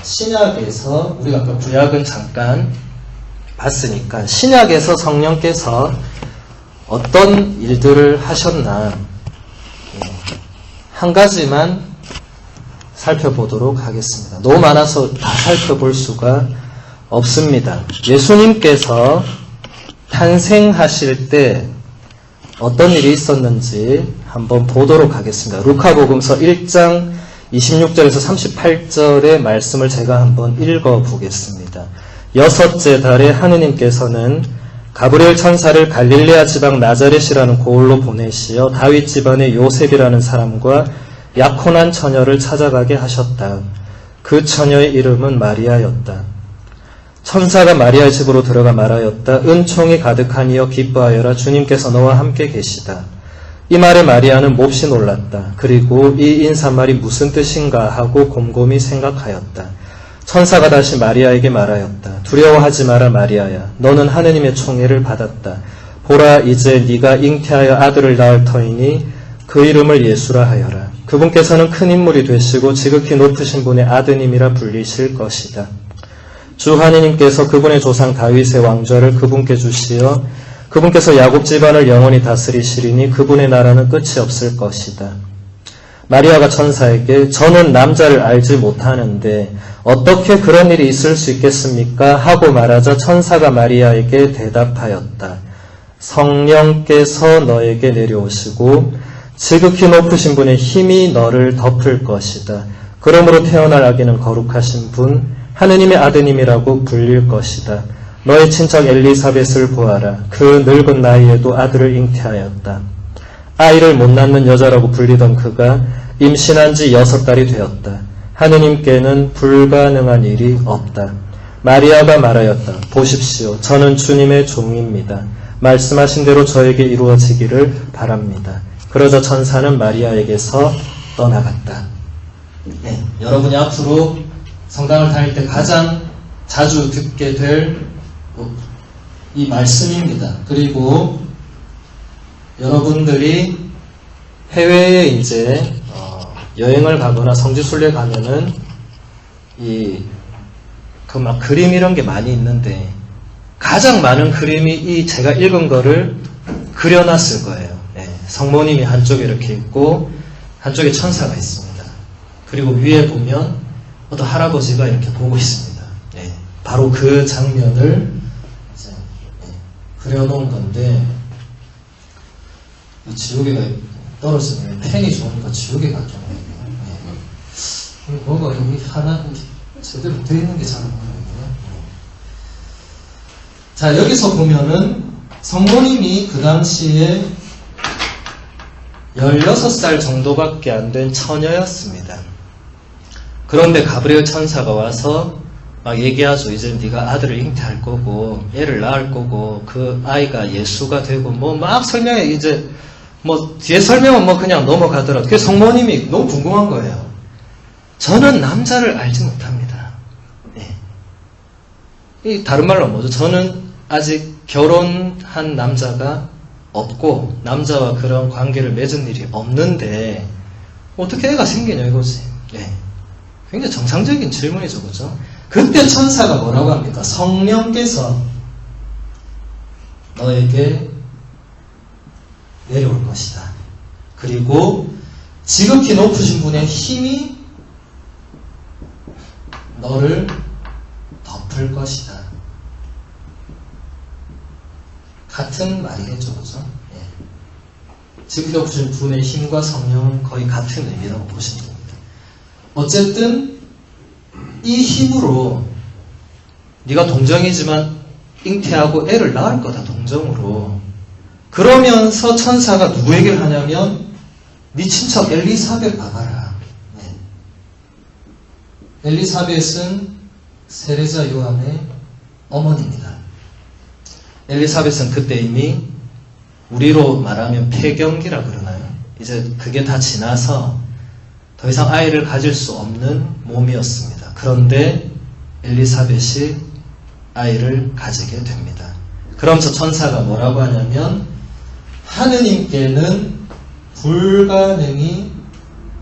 신약에서 우리가 아까 구약은 잠깐 봤으니까 신약에서 성령께서 어떤 일들을 하셨나 한 가지만 살펴보도록 하겠습니다. 너무 많아서 다 살펴볼 수가 없습니다. 예수님께서 탄생하실 때 어떤 일이 있었는지 한번 보도록 하겠습니다. 루카복음서 1장 26절에서 38절의 말씀을 제가 한번 읽어보겠습니다. 6째 달에 하느님께서는 가브리엘 천사를 갈릴레아 지방 나자렛이라는 고을로 보내시어 다윗 집안의 요셉이라는 사람과 약혼한 처녀를 찾아가게 하셨다. 그 처녀의 이름은 마리아였다. 천사가 마리아의 집으로 들어가 말하였다. 은총이 가득하니여 기뻐하여라. 주님께서 너와 함께 계시다. 이 말에 마리아는 몹시 놀랐다. 그리고 이 인사말이 무슨 뜻인가 하고 곰곰이 생각하였다. 천사가 다시 마리아에게 말하였다. 두려워하지 마라 마리아야. 너는 하느님의 총애를 받았다. 보라 이제 네가 잉태하여 아들을 낳을 터이니 그 이름을 예수라 하여라. 그분께서는 큰 인물이 되시고 지극히 높으신 분의 아드님이라 불리실 것이다. 주 하느님께서 그분의 조상 다윗의 왕좌를 그분께 주시어 그분께서 야곱 집안을 영원히 다스리시리니 그분의 나라는 끝이 없을 것이다. 마리아가 천사에게 저는 남자를 알지 못하는데 어떻게 그런 일이 있을 수 있겠습니까? 하고 말하자 천사가 마리아에게 대답하였다. 성령께서 너에게 내려오시고 지극히 높으신 분의 힘이 너를 덮을 것이다. 그러므로 태어날 아기는 거룩하신 분 하느님의 아드님이라고 불릴 것이다. 너의 친척 엘리사벳을 보아라. 그 늙은 나이에도 아들을 잉태하였다. 아이를 못 낳는 여자라고 불리던 그가 임신한 지 6달이 되었다. 하느님께는 불가능한 일이 없다. 마리아가 말하였다. 보십시오. 저는 주님의 종입니다. 말씀하신 대로 저에게 이루어지기를 바랍니다. 그러자 천사는 마리아에게서 떠나갔다. 네, 여러분이 앞으로 성당을 다닐 때 가장 자주 듣게 될 이 말씀입니다. 그리고 여러분들이 해외에 이제 여행을 가거나 성지순례 가면은 그 막 그림 이런 게 많이 있는데 가장 많은 그림이 이 제가 읽은 거를 그려놨을 거예요. 네, 성모님이 한쪽에 이렇게 있고 한쪽에 천사가 있습니다. 그리고 위에 보면 어떤 할아버지가 이렇게 보고 있습니다. 네, 바로 그 장면을 이제, 그려놓은 건데 지우개가 떨어지면 펜이 좋으니까 지우개가 좀 뭐가 여기 하나 제대로 되어 있는 게 잘 안 보여요. 자, 여기서 보면은 성모님이 그 당시에 16살 정도밖에 안 된 처녀였습니다. 그런데 가브리엘 천사가 와서 막 얘기하죠. 이제 네가 아들을 잉태할 거고 애를 낳을 거고 그 아이가 예수가 되고 뭐 막 설명해. 이제 뭐 뒤에 설명은 뭐 그냥 넘어가더라도 그 성모님이 너무 궁금한 거예요. 저는 남자를 알지 못합니다. 네. 이 다른 말로 뭐죠? 저는 아직 결혼한 남자가 없고 남자와 그런 관계를 맺은 일이 없는데 어떻게 애가 생기냐 이거지. 네. 굉장히 정상적인 질문이죠, 그죠? 그때 천사가 뭐라고 합니까? 성령께서 너에게 내려올 것이다. 그리고 지극히 높으신 분의 힘이 너를 덮을 것이다. 같은 말이겠죠, 그죠? 예. 지극히 높으신 분의 힘과 성령은 거의 같은 의미라고 보시면 됩니다. 어쨌든 이 힘으로 네가 동정이지만 잉태하고 애를 낳을 거다, 동정으로. 그러면서 천사가 누구에게 하냐면 네 친척 엘리사벳 봐봐라. 네. 엘리사벳은 세례자 요한의 어머니입니다. 엘리사벳은 그때 이미 우리로 말하면 폐경기라 그러나요? 이제 그게 다 지나서 더 이상 아이를 가질 수 없는 몸이었습니다. 그런데 엘리사벳이 아이를 가지게 됩니다. 그러면서 천사가 뭐라고 하냐면 하느님께는 불가능이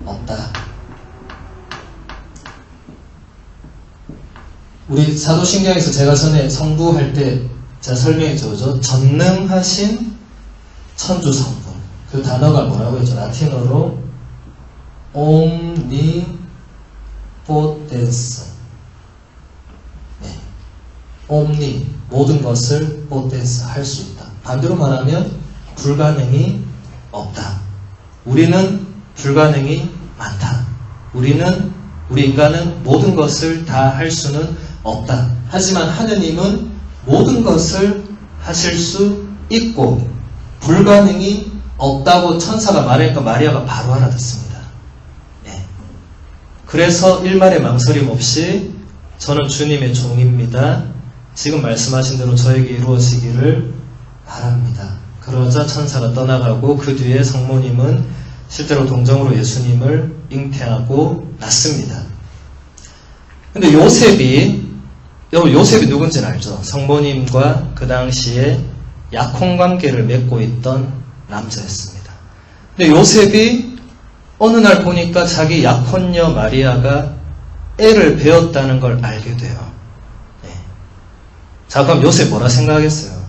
없다. 우리 사도신경에서 제가 전에 성부할 때 제가 설명했죠. 전능하신 천주성분. 그 단어가 뭐라고 했죠? 라틴어로 omnipotens. 네. omni, 모든 것을 potens, 할 수 있다. 반대로 말하면 불가능이 없다. 우리는 불가능이 많다. 우리 인간은 모든 것을 다 할 수는 없다. 하지만 하느님은 모든 것을 하실 수 있고 불가능이 없다고 천사가 말하니까 마리아가 바로 알아듣습니다. 네. 그래서 일말의 망설임 없이 저는 주님의 종입니다. 지금 말씀하신 대로 저에게 이루어지기를 바랍니다. 그러자 천사가 떠나가고 그 뒤에 성모님은 실제로 동정으로 예수님을 잉태하고 낳습니다. 근데 요셉이 누군지는 알죠? 성모님과 그 당시에 약혼관계를 맺고 있던 남자였습니다. 근데 요셉이 어느 날 보니까 자기 약혼녀 마리아가 애를 배웠다는 걸 알게 돼요. 네. 자, 그럼 요셉 뭐라 생각하겠어요?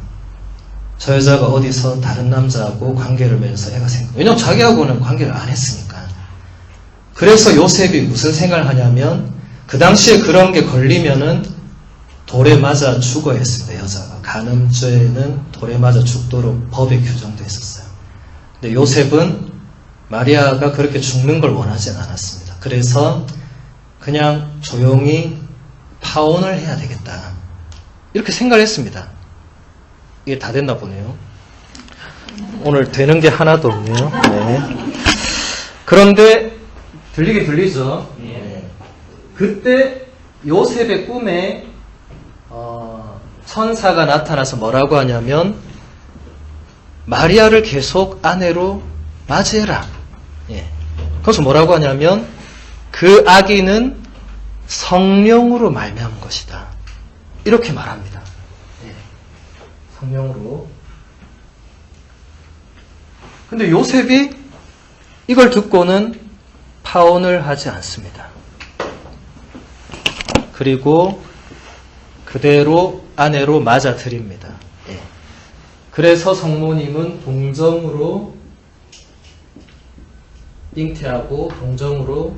저 여자가 어디서 다른 남자하고 관계를 맺어서 애가 생겨. 왜냐면 자기하고는 관계를 안 했으니까. 그래서 요셉이 무슨 생각을 하냐면 그 당시에 그런 게 걸리면은 돌에 맞아 죽어야 했습니다. 여자가. 간음죄는 돌에 맞아 죽도록 법에 규정되어 있었어요. 근데 요셉은 마리아가 그렇게 죽는 걸 원하진 않았습니다. 그래서 그냥 조용히 파혼을 해야 되겠다. 이렇게 생각을 했습니다. 이게 다 됐나 보네요. 오늘 되는 게 하나도 없네요. 네. 그런데 들리긴 들리죠? 예. 그때 요셉의 꿈에 천사가 나타나서 뭐라고 하냐면 마리아를 계속 아내로 맞이해라. 예. 그래서 뭐라고 하냐면 그 아기는 성령으로 말미암은 것이다. 이렇게 말합니다. 예. 성령으로. 근데 요셉이 이걸 듣고는 파혼을 하지 않습니다. 그리고 그대로 아내로 맞아들입니다. 예. 그래서 성모님은 동정으로 잉태하고 동정으로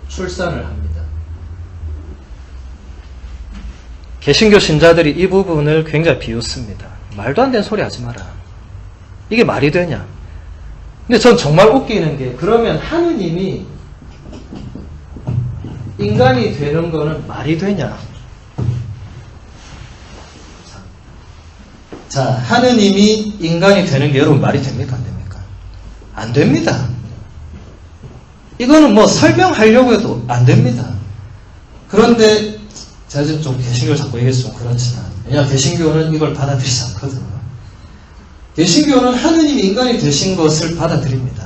출산을 합니다. 개신교 신자들이 이 부분을 굉장히 비웃습니다. 말도 안 되는 소리 하지 마라. 이게 말이 되냐? 근데 전 정말 웃기는 게 그러면 하느님이 인간이 되는 거는 말이 되냐? 자, 하느님이 인간이 되는 게 여러분 말이 됩니까? 안 됩니까? 안 됩니다. 이거는 뭐 설명하려고 해도 안 됩니다. 그런데 제가 지금 좀 개신교를 자꾸 얘기해서 좀 그렇지만 왜냐하면 개신교는 이걸 받아들이지 않거든요. 개신교는 하느님이 인간이 되신 것을 받아들입니다.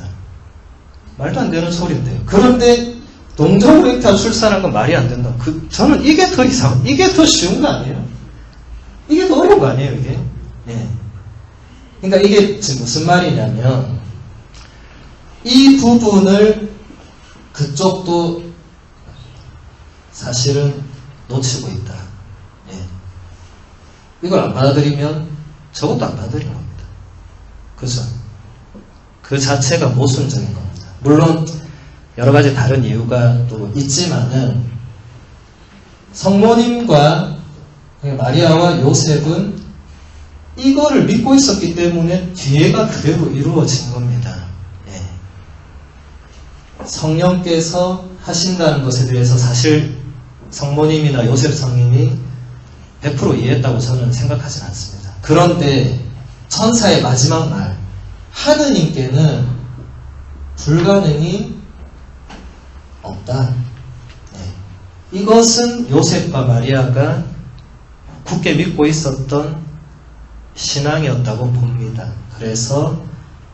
말도 안 되는 소리인데요. 그런데 동정으로 잉태한 출산한 건 말이 안 된다. 저는 이게 더 이게 더 쉬운 거 아니에요? 이게 더 어려운 거 아니에요, 이게? 예. 그러니까 이게 지금 무슨 말이냐면 이 부분을 그쪽도 사실은 놓치고 있다. 예. 이걸 안 받아들이면 저것도 안 받아들이는 겁니다. 그죠? 그 자체가 모순적인 겁니다. 물론 여러 가지 다른 이유가 또 있지만은 성모님과 마리아와 요셉은 이거를 믿고 있었기 때문에 뒤에가 그대로 이루어진 겁니다. 예. 성령께서 하신다는 것에 대해서 사실 성모님이나 요셉 성님이 100% 이해했다고 저는 생각하진 않습니다. 그런데 천사의 마지막 말, 하느님께는 불가능이 없다. 네. 이것은 요셉과 마리아가 굳게 믿고 있었던 신앙이었다고 봅니다. 그래서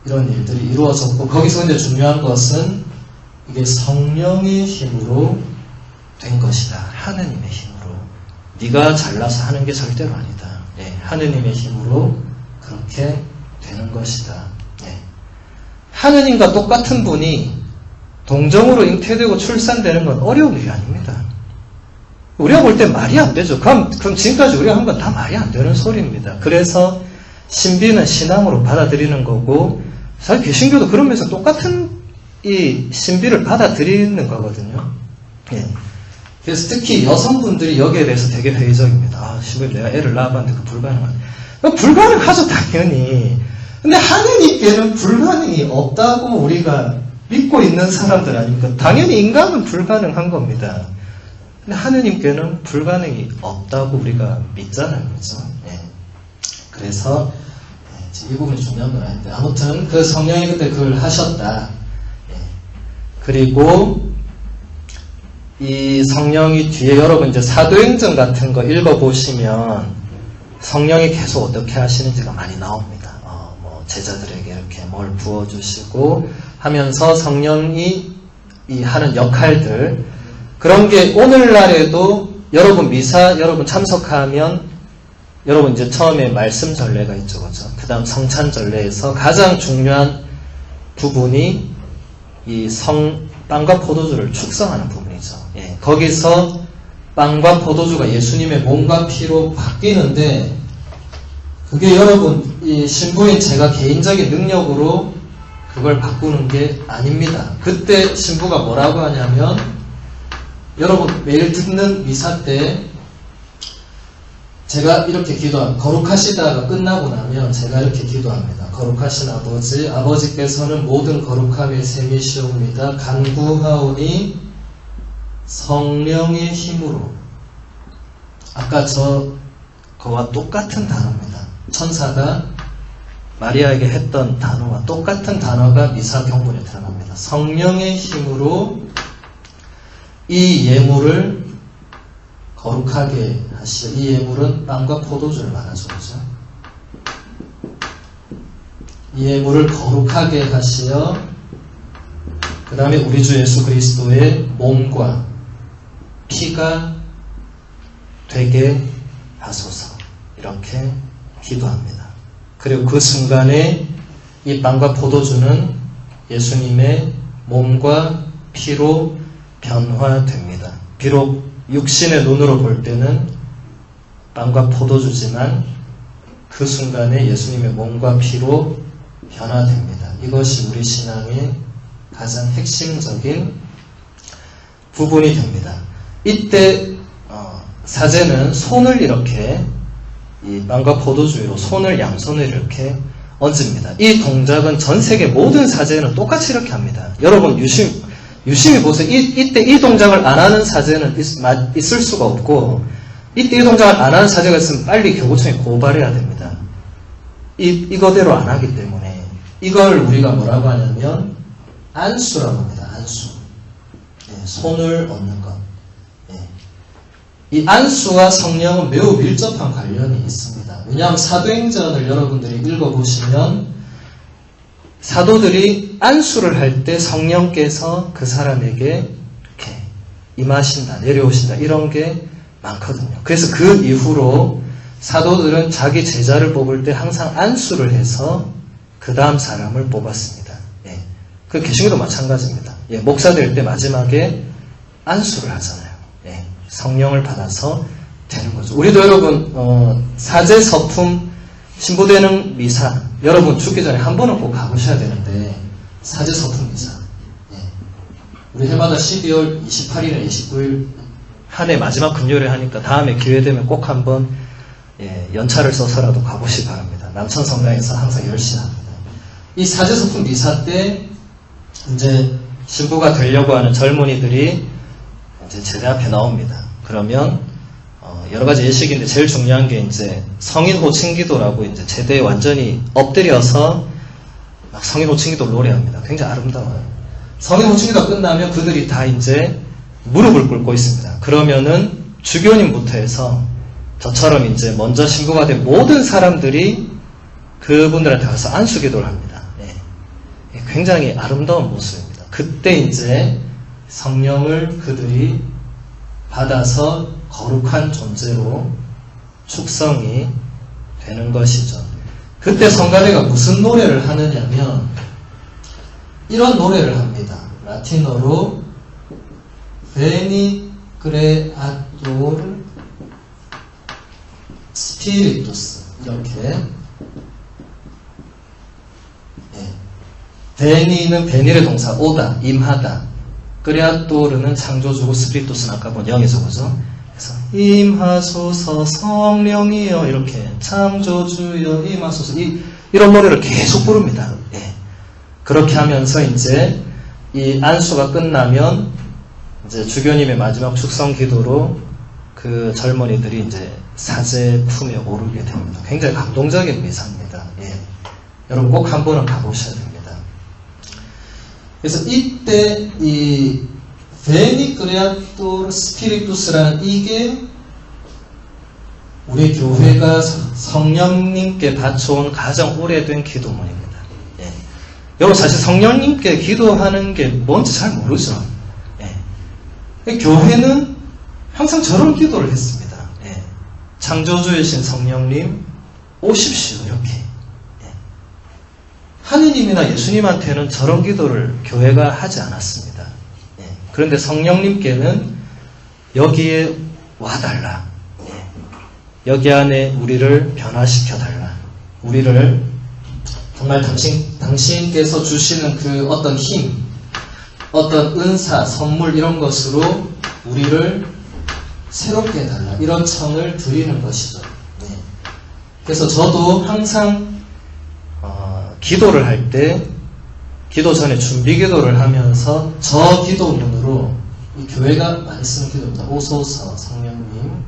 이런 일들이 이루어졌고, 거기서 근데 중요한 것은 이게 성령의 힘으로 된 것이다. 하느님의 힘으로. 네가 잘나서 하는 게 절대로 아니다. 네. 하느님의 힘으로 그렇게 되는 것이다. 네. 하느님과 똑같은 분이 동정으로 잉태되고 출산되는 건 어려운 일이 아닙니다. 우리가 볼 때 말이 안 되죠. 그럼 지금까지 우리가 한 건 다 말이 안 되는 소리입니다. 그래서 신비는 신앙으로 받아들이는 거고, 사실 개신교도 그런 면에서 똑같은 이 신비를 받아들이는 거거든요. 예. 그래서 특히 여성분들이 여기에 대해서 되게 회의적입니다. 아, 신부님 내가 애를 낳아봤는데 그 불가능하네. 불가능하죠, 당연히. 근데 하느님께는 불가능이 없다고 우리가 믿고 있는 사람들 아닙니까? 당연히 인간은 불가능한 겁니다. 근데 하느님께는 불가능이 없다고 우리가 믿잖아요. 그렇죠? 예. 그래서 이 부분이 중요한 건 아닌데 아무튼 그 성령이 그때 그걸 하셨다. 예. 그리고 이 성령이 뒤에 여러분 이제 사도행전 같은 거 읽어보시면 성령이 계속 어떻게 하시는지가 많이 나옵니다. 뭐 제자들에게 이렇게 뭘 부어주시고 하면서 성령이 이 하는 역할들, 그런 게 오늘날에도 여러분 미사 여러분 참석하면 여러분 이제 처음에 말씀 전례가 있죠, 그렇죠? 그 다음 성찬 전례에서 가장 중요한 부분이 이 빵과 포도주를 축성하는 부분이죠. 예, 거기서 빵과 포도주가 예수님의 몸과 피로 바뀌는데, 그게 여러분 이 신부인 제가 개인적인 능력으로 그걸 바꾸는 게 아닙니다. 그때 신부가 뭐라고 하냐면, 여러분 매일 듣는 미사 때 제가 이렇게 기도합니다. 거룩하시다가 끝나고 나면 제가 이렇게 기도합니다. 거룩하신 아버지, 아버지께서는 모든 거룩함의 셈이시옵니다. 간구하오니 성령의 힘으로. 아까 그와 똑같은 단어입니다. 천사가 마리아에게 했던 단어와 똑같은 단어가 미사 경문에 드러납니다. 성령의 힘으로 이 예물을 거룩하게 하시어. 이 예물은 빵과 포도주를 말하죠. 그죠? 이 예물을 거룩하게 하시어 그 다음에 우리 주 예수 그리스도의 몸과 피가 되게 하소서. 이렇게 기도합니다. 그리고 그 순간에 이 빵과 포도주는 예수님의 몸과 피로 변화됩니다. 비록 육신의 눈으로 볼 때는 빵과 포도주지만 그 순간에 예수님의 몸과 피로 변화됩니다. 이것이 우리 신앙의 가장 핵심적인 부분이 됩니다. 이때 사제는 손을 이렇게 이 빵과 포도주 위로 손을 양손을 이렇게 얹습니다. 이 동작은 전 세계 모든 사제는 똑같이 이렇게 합니다. 여러분 유심히 보세요. 이때 이 동작을 안 하는 사제는 있을 수가 없고, 이때 이 동작을 안 하는 사제가 있으면 빨리 교구청에 고발해야 됩니다. 이거대로 안 하기 때문에 이걸 우리가 뭐라고 하냐면 안수라고 합니다. 안수. 네, 손을 얹는 것. 네. 이 안수와 성령은 매우 밀접한 관련이 있습니다. 왜냐하면 사도행전을 여러분들이 읽어보시면 사도들이 안수를 할 때 성령께서 그 사람에게 이렇게 임하신다, 내려오신다, 이런 게 많거든요. 그래서 그 이후로 사도들은 자기 제자를 뽑을 때 항상 안수를 해서 그 다음 사람을 뽑았습니다. 예. 그 개신교도 마찬가지입니다. 예. 목사 될 때 마지막에 안수를 하잖아요. 예. 성령을 받아서 되는 거죠. 우리도 여러분 사제 서품 신부되는 미사, 여러분 죽기 전에 한 번은 꼭 가보셔야 되는데, 사제 서품 미사. 예. 우리 해마다 12월 28일에 29일 한 해 마지막 금요일에 하니까 다음에 기회 되면 꼭 한번 연차를 써서라도 가보시기 바랍니다. 남천성당에서 항상 10시 합니다. 이 사제 서품 미사 때 이제 신부가 되려고 하는 젊은이들이 이제 제대 앞에 나옵니다. 그러면 여러 가지 예식인데 제일 중요한 게 이제 성인 호칭 기도라고 이제 제대에 완전히 엎드려서 막 성인 호칭 기도를 노래합니다. 굉장히 아름다워요. 성인 호칭 기도가 끝나면 그들이 다 이제 무릎을 꿇고 있습니다. 그러면은 주교님부터 해서 저처럼 이제 먼저 신부가 된 모든 사람들이 그분들한테 가서 안수 기도를 합니다. 네. 굉장히 아름다운 모습입니다. 그때 이제 성령을 그들이 받아서 거룩한 존재로 축성이 되는 것이죠. 그때 성가대가 무슨 노래를 하느냐면 이런 노래를 합니다. 라틴어로 Veni Creator Spiritus, 이렇게. Veni는 베니의 동사 오다, 임하다. Creator는 창조주고 스피리투스는 아까 본 영이죠, 그죠? 그래서 임하소서 성령이여, 이렇게 창조주여 임하소서, 이런 노래를 계속 부릅니다. 예. 그렇게 하면서 이제 이 안수가 끝나면 이제 주교님의 마지막 축성 기도로 그 젊은이들이 이제 사제 품에 오르게 됩니다. 굉장히 감동적인 미사입니다. 예. 여러분 꼭 한 번은 가보셔야 됩니다. 그래서 이때 이 Veni Creator Spiritus라는 이게 우리 교회가 성령님께 바쳐온 가장 오래된 기도문입니다. 예. 여러분 사실 성령님께 기도하는 게 뭔지 잘 모르죠. 예. 교회는 항상 저런 기도를 했습니다. 예. 창조주이신 성령님 오십시오, 이렇게. 예. 하느님이나 예수님한테는 저런 기도를 교회가 하지 않았습니다. 그런데 성령님께는 여기에 와달라. 여기 안에 우리를 변화시켜달라. 우리를 정말 당신께서 주시는 그 어떤 힘, 어떤 은사, 선물 이런 것으로 우리를 새롭게 해달라. 이런 청을 드리는 것이죠. 네. 그래서 저도 항상 기도를 할 때 기도 전에 준비 기도를 하면서 저 기도문으로 이 교회가 많이 쓰는 기도입니다. 오소서 성령님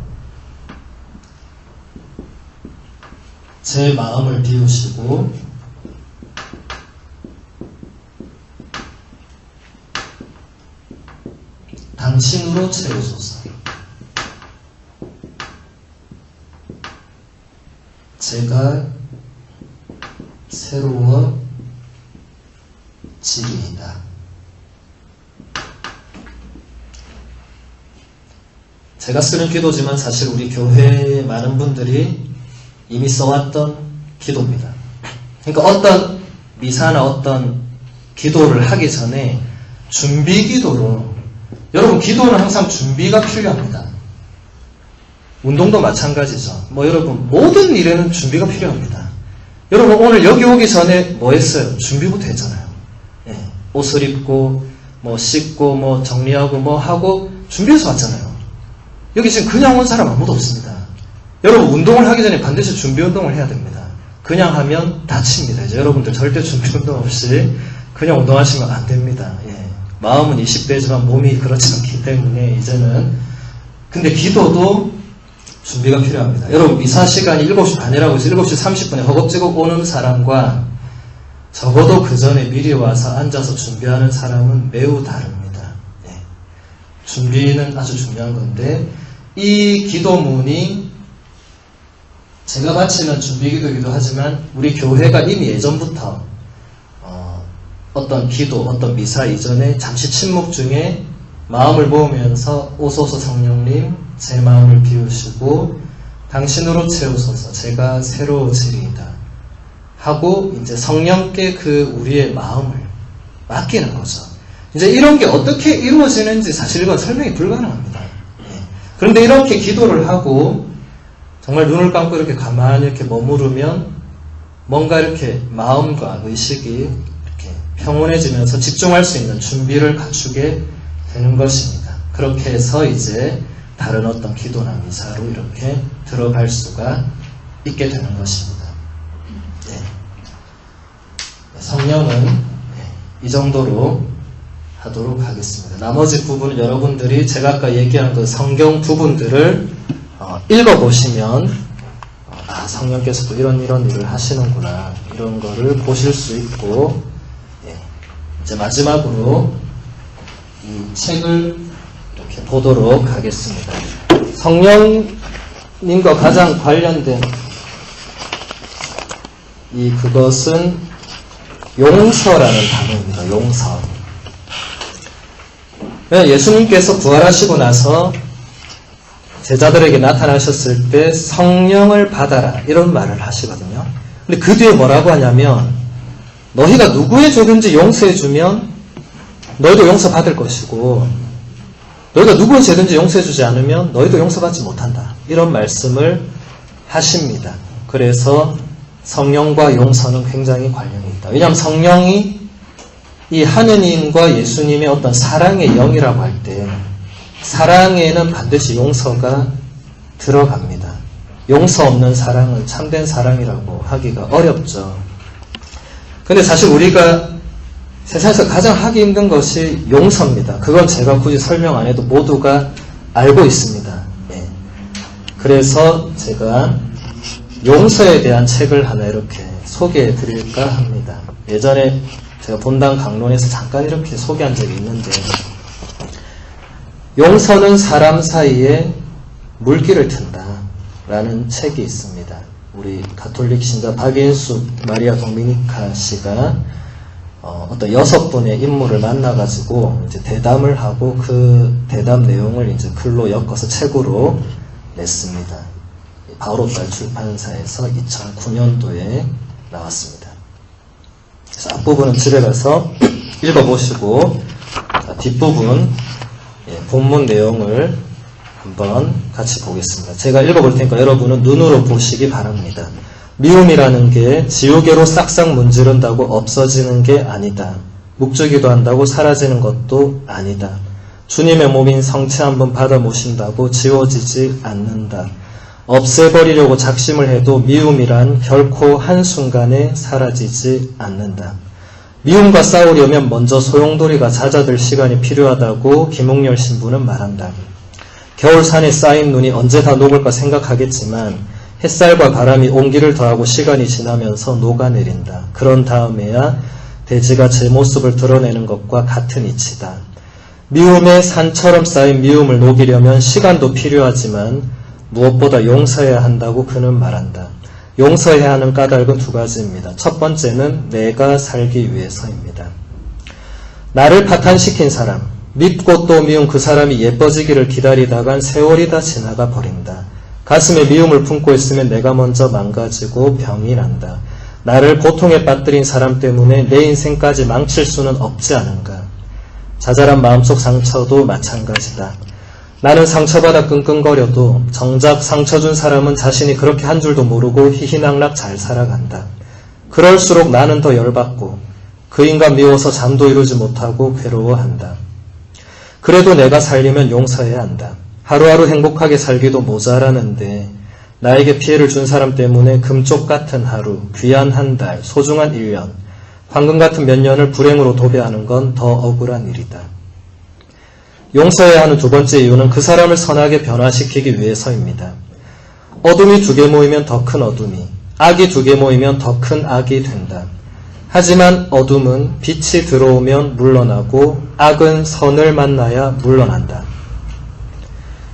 제 마음을 비우시고 당신으로 채우소서. 제가 새로워지리이다. 제가 쓰는 기도지만 사실 우리 교회의 많은 분들이 이미 써왔던 기도입니다. 그러니까 어떤 미사나 어떤 기도를 하기 전에 준비 기도로, 여러분 기도는 항상 준비가 필요합니다. 운동도 마찬가지죠. 여러분 모든 일에는 준비가 필요합니다. 여러분 오늘 여기 오기 전에 뭐 했어요? 준비부터 했잖아요. 예, 옷을 입고 씻고 정리하고 하고 준비해서 왔잖아요. 여기 지금 그냥 온 사람 아무도 없습니다. 여러분 운동을 하기 전에 반드시 준비 운동을 해야 됩니다. 그냥 하면 다칩니다. 이제 여러분들 절대 준비 운동 없이 그냥 운동하시면 안 됩니다. 예. 마음은 20대지만 몸이 그렇지 않기 때문에 이제는. 근데 기도도 준비가 필요합니다. 여러분 미사 시간이 7시 반이라고 해서 7시 30분에 허겁지겁 오는 사람과 적어도 그 전에 미리 와서 앉아서 준비하는 사람은 매우 다릅니다. 예. 준비는 아주 중요한 건데 이 기도문이 제가 바치는 준비기도이기도 하지만 우리 교회가 이미 예전부터 어떤 기도, 어떤 미사 이전에 잠시 침묵 중에 마음을 모으면서 오소서 성령님 제 마음을 비우시고 당신으로 채우소서 제가 새로워지리이다 하고 이제 성령께 그 우리의 마음을 맡기는 거죠. 이제 이런 게 어떻게 이루어지는지 사실 이건 설명이 불가능합니다. 예. 그런데 이렇게 기도를 하고 정말 눈을 감고 이렇게 가만히 이렇게 머무르면 뭔가 이렇게 마음과 의식이 이렇게 평온해지면서 집중할 수 있는 준비를 갖추게 되는 것입니다. 그렇게 해서 이제 다른 어떤 기도나 미사로 이렇게 들어갈 수가 있게 되는 것입니다. 네. 성령은 이 정도로 하도록 하겠습니다. 나머지 부분은 여러분들이 제가 아까 얘기한 그 성경 부분들을 읽어보시면 성령께서도 이런 일을 하시는구나 이런 거를 보실 수 있고 이제 마지막으로 이 책을 이렇게 보도록 하겠습니다. 성령님과 가장 관련된 그것은 용서라는 단어입니다. 용서. 예수님께서 부활하시고 나서 제자들에게 나타나셨을 때 성령을 받아라 이런 말을 하시거든요. 근데 그 뒤에 뭐라고 하냐면 너희가 누구의 죄든지 용서해주면 너희도 용서받을 것이고 너희가 누구의 죄든지 용서해주지 않으면 너희도 용서받지 못한다. 이런 말씀을 하십니다. 그래서 성령과 용서는 굉장히 관련이 있다. 왜냐하면 성령이 이 하느님과 예수님의 어떤 사랑의 영이라고 할 때 사랑에는 반드시 용서가 들어갑니다. 용서 없는 사랑은 참된 사랑이라고 하기가 어렵죠. 근데 사실 우리가 세상에서 가장 하기 힘든 것이 용서입니다. 그건 제가 굳이 설명 안 해도 모두가 알고 있습니다. 예. 그래서 제가 용서에 대한 책을 하나 이렇게 소개해 드릴까 합니다. 예전에 제가 본당 강론에서 잠깐 이렇게 소개한 적이 있는데 용서는 사람 사이에 물길을 튼다 라는 책이 있습니다. 우리 가톨릭 신자 박인숙 마리아 도미니카 씨가 어떤 6분의 인물을 만나가지고 이제 대담을 하고 그 대담 내용을 이제 글로 엮어서 책으로 냈습니다. 바오로빨 출판사에서 2009년도에 나왔습니다. 그래서 앞부분은 집에 가서 읽어보시고 뒷부분 본문 내용을 한번 같이 보겠습니다. 제가 읽어볼 테니까 여러분은 눈으로 보시기 바랍니다. 미움이라는 게 지우개로 싹싹 문지른다고 없어지는 게 아니다. 묵주기도 한다고 사라지는 것도 아니다. 주님의 몸인 성체 한번 받아 모신다고 지워지지 않는다. 없애버리려고 작심을 해도 미움이란 결코 한순간에 사라지지 않는다. 미움과 싸우려면 먼저 소용돌이가 잦아들 시간이 필요하다고 김웅열 신부는 말한다. 겨울산에 쌓인 눈이 언제 다 녹을까 생각하겠지만 햇살과 바람이 온기를 더하고 시간이 지나면서 녹아내린다. 그런 다음에야 대지가 제 모습을 드러내는 것과 같은 이치다. 미움의 산처럼 쌓인 미움을 녹이려면 시간도 필요하지만 무엇보다 용서해야 한다고 그는 말한다. 용서해야 하는 까닭은 두 가지입니다. 첫 번째는 내가 살기 위해서입니다. 나를 파탄시킨 사람, 밉고 또 미운 그 사람이 예뻐지기를 기다리다간 세월이 다 지나가 버린다. 가슴에 미움을 품고 있으면 내가 먼저 망가지고 병이 난다. 나를 고통에 빠뜨린 사람 때문에 내 인생까지 망칠 수는 없지 않은가. 자잘한 마음속 상처도 마찬가지다. 나는 상처받아 끙끙거려도 정작 상처 준 사람은 자신이 그렇게 한 줄도 모르고 희희낙낙 잘 살아간다. 그럴수록 나는 더 열받고 그 인간 미워서 잠도 이루지 못하고 괴로워한다. 그래도 내가 살려면 용서해야 한다. 하루하루 행복하게 살기도 모자라는데 나에게 피해를 준 사람 때문에 금쪽 같은 하루, 귀한 한 달, 소중한 1년, 황금 같은 몇 년을 불행으로 도배하는 건 더 억울한 일이다. 용서해야 하는 두 번째 이유는 그 사람을 선하게 변화시키기 위해서입니다. 어둠이 두 개 모이면 더 큰 어둠이, 악이 두 개 모이면 더 큰 악이 된다. 하지만 어둠은 빛이 들어오면 물러나고 악은 선을 만나야 물러난다.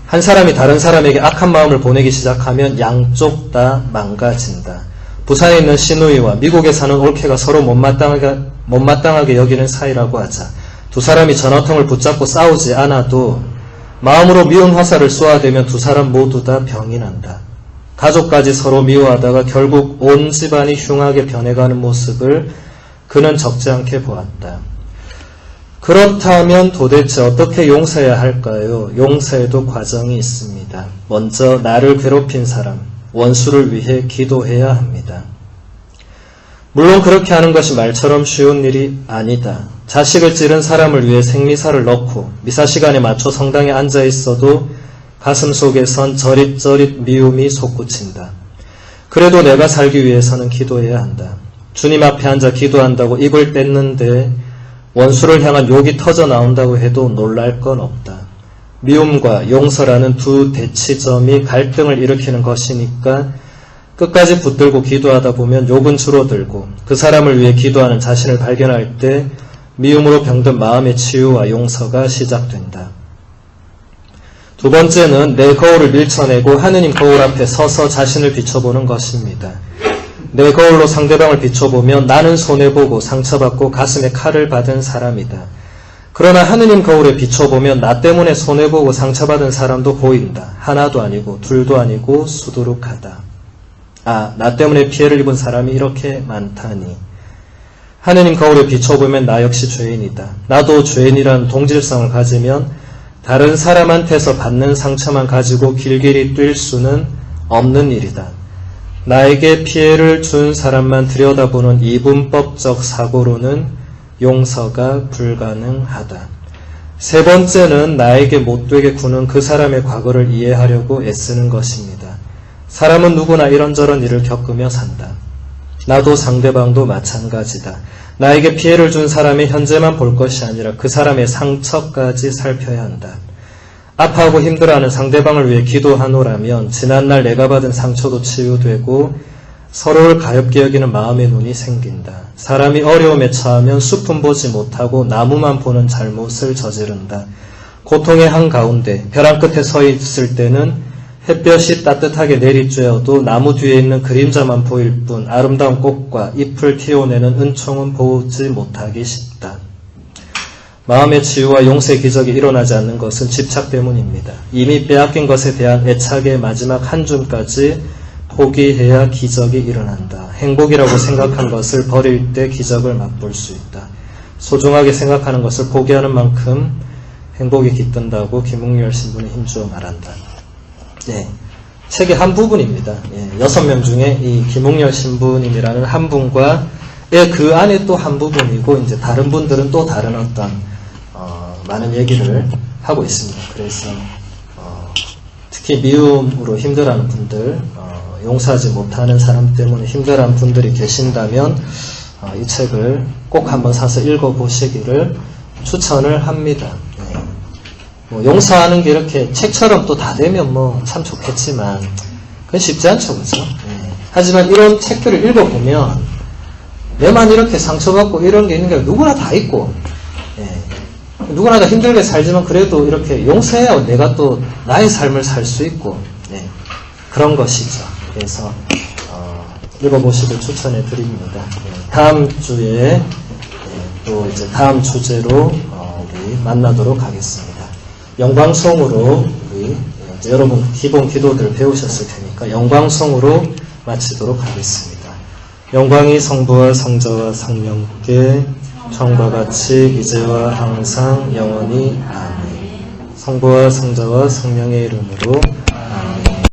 한 사람이 다른 사람에게 악한 마음을 보내기 시작하면 양쪽 다 망가진다. 부산에 있는 시누이와 미국에 사는 올케가 서로 못마땅하게 여기는 사이라고 하자. 두 사람이 전화통을 붙잡고 싸우지 않아도 마음으로 미운 화살을 쏘아대면 두 사람 모두 다 병이 난다. 가족까지 서로 미워하다가 결국 온 집안이 흉하게 변해가는 모습을 그는 적지 않게 보았다. 그렇다면 도대체 어떻게 용서해야 할까요? 용서에도 과정이 있습니다. 먼저 나를 괴롭힌 사람, 원수를 위해 기도해야 합니다. 물론 그렇게 하는 것이 말처럼 쉬운 일이 아니다. 자식을 찌른 사람을 위해 생미사를 넣고 미사 시간에 맞춰 성당에 앉아 있어도 가슴 속에선 저릿저릿 미움이 솟구친다. 그래도 내가 살기 위해서는 기도해야 한다. 주님 앞에 앉아 기도한다고 입을 뗐는데 원수를 향한 욕이 터져 나온다고 해도 놀랄 건 없다. 미움과 용서라는 두 대치점이 갈등을 일으키는 것이니까 끝까지 붙들고 기도하다 보면 욕은 줄어들고 그 사람을 위해 기도하는 자신을 발견할 때 미움으로 병든 마음의 치유와 용서가 시작된다. 두 번째는 내 거울을 밀쳐내고 하느님 거울 앞에 서서 자신을 비춰보는 것입니다. 내 거울로 상대방을 비춰보면 나는 손해보고 상처받고 가슴에 칼을 받은 사람이다. 그러나 하느님 거울에 비춰보면 나 때문에 손해보고 상처받은 사람도 보인다. 하나도 아니고 둘도 아니고 수두룩하다. 나 때문에 피해를 입은 사람이 이렇게 많다니. 하느님 거울에 비춰보면 나 역시 죄인이다. 나도 죄인이라는 동질성을 가지면 다른 사람한테서 받는 상처만 가지고 길길이 뛸 수는 없는 일이다. 나에게 피해를 준 사람만 들여다보는 이분법적 사고로는 용서가 불가능하다. 세 번째는 나에게 못되게 구는 그 사람의 과거를 이해하려고 애쓰는 것입니다. 사람은 누구나 이런저런 일을 겪으며 산다. 나도 상대방도 마찬가지다. 나에게 피해를 준 사람의 현재만 볼 것이 아니라 그 사람의 상처까지 살펴야 한다. 아파하고 힘들어하는 상대방을 위해 기도하노라면 지난날 내가 받은 상처도 치유되고 서로를 가엾게 여기는 마음의 눈이 생긴다. 사람이 어려움에 처하면 숲은 보지 못하고 나무만 보는 잘못을 저지른다. 고통의 한가운데 벼랑 끝에 서 있을 때는 햇볕이 따뜻하게 내리쬐어도 나무 뒤에 있는 그림자만 보일 뿐 아름다운 꽃과 잎을 틔워내는 은총은 보지 못하기 쉽다. 마음의 치유와 용서의 기적이 일어나지 않는 것은 집착 때문입니다. 이미 빼앗긴 것에 대한 애착의 마지막 한 줌까지 포기해야 기적이 일어난다. 행복이라고 생각한 것을 버릴 때 기적을 맛볼 수 있다. 소중하게 생각하는 것을 포기하는 만큼 행복이 깃든다고 김웅열 신부는 힘주어 말한다. 책의 한 부분입니다. 6명 중에 이 김웅열 신부님이라는 한 분과 그 안에 또 한 부분이고 이제 다른 분들은 또 다른 어떤 많은 얘기를 하고 있습니다. 그래서 특히 미움으로 힘들어하는 분들, 용서하지 못하는 사람 때문에 힘들어하는 분들이 계신다면 이 책을 꼭 한번 사서 읽어보시기를 추천을 합니다. 용서하는 게 이렇게 책처럼 또 다 되면 참 좋겠지만 그건 쉽지 않죠, 그죠? 하지만 이런 책들을 읽어보면 내만 이렇게 상처받고 이런 게 있는 게 누구나 다 있고 누구나 다 힘들게 살지만 그래도 이렇게 용서해야 내가 또 나의 삶을 살 수 있고, 네, 그런 것이죠. 그래서 읽어보시길 추천해 드립니다. 네, 다음 주에 또 이제 다음 주제로 우리 만나도록 하겠습니다. 영광송으로 우리 이제 여러분 기본 기도들 배우셨을 테니까 영광송으로 마치도록 하겠습니다. 영광이 성부와 성자와 성령께 처음과 같이 이제와 항상 영원히 아멘. 성부와 성자와 성령의 이름으로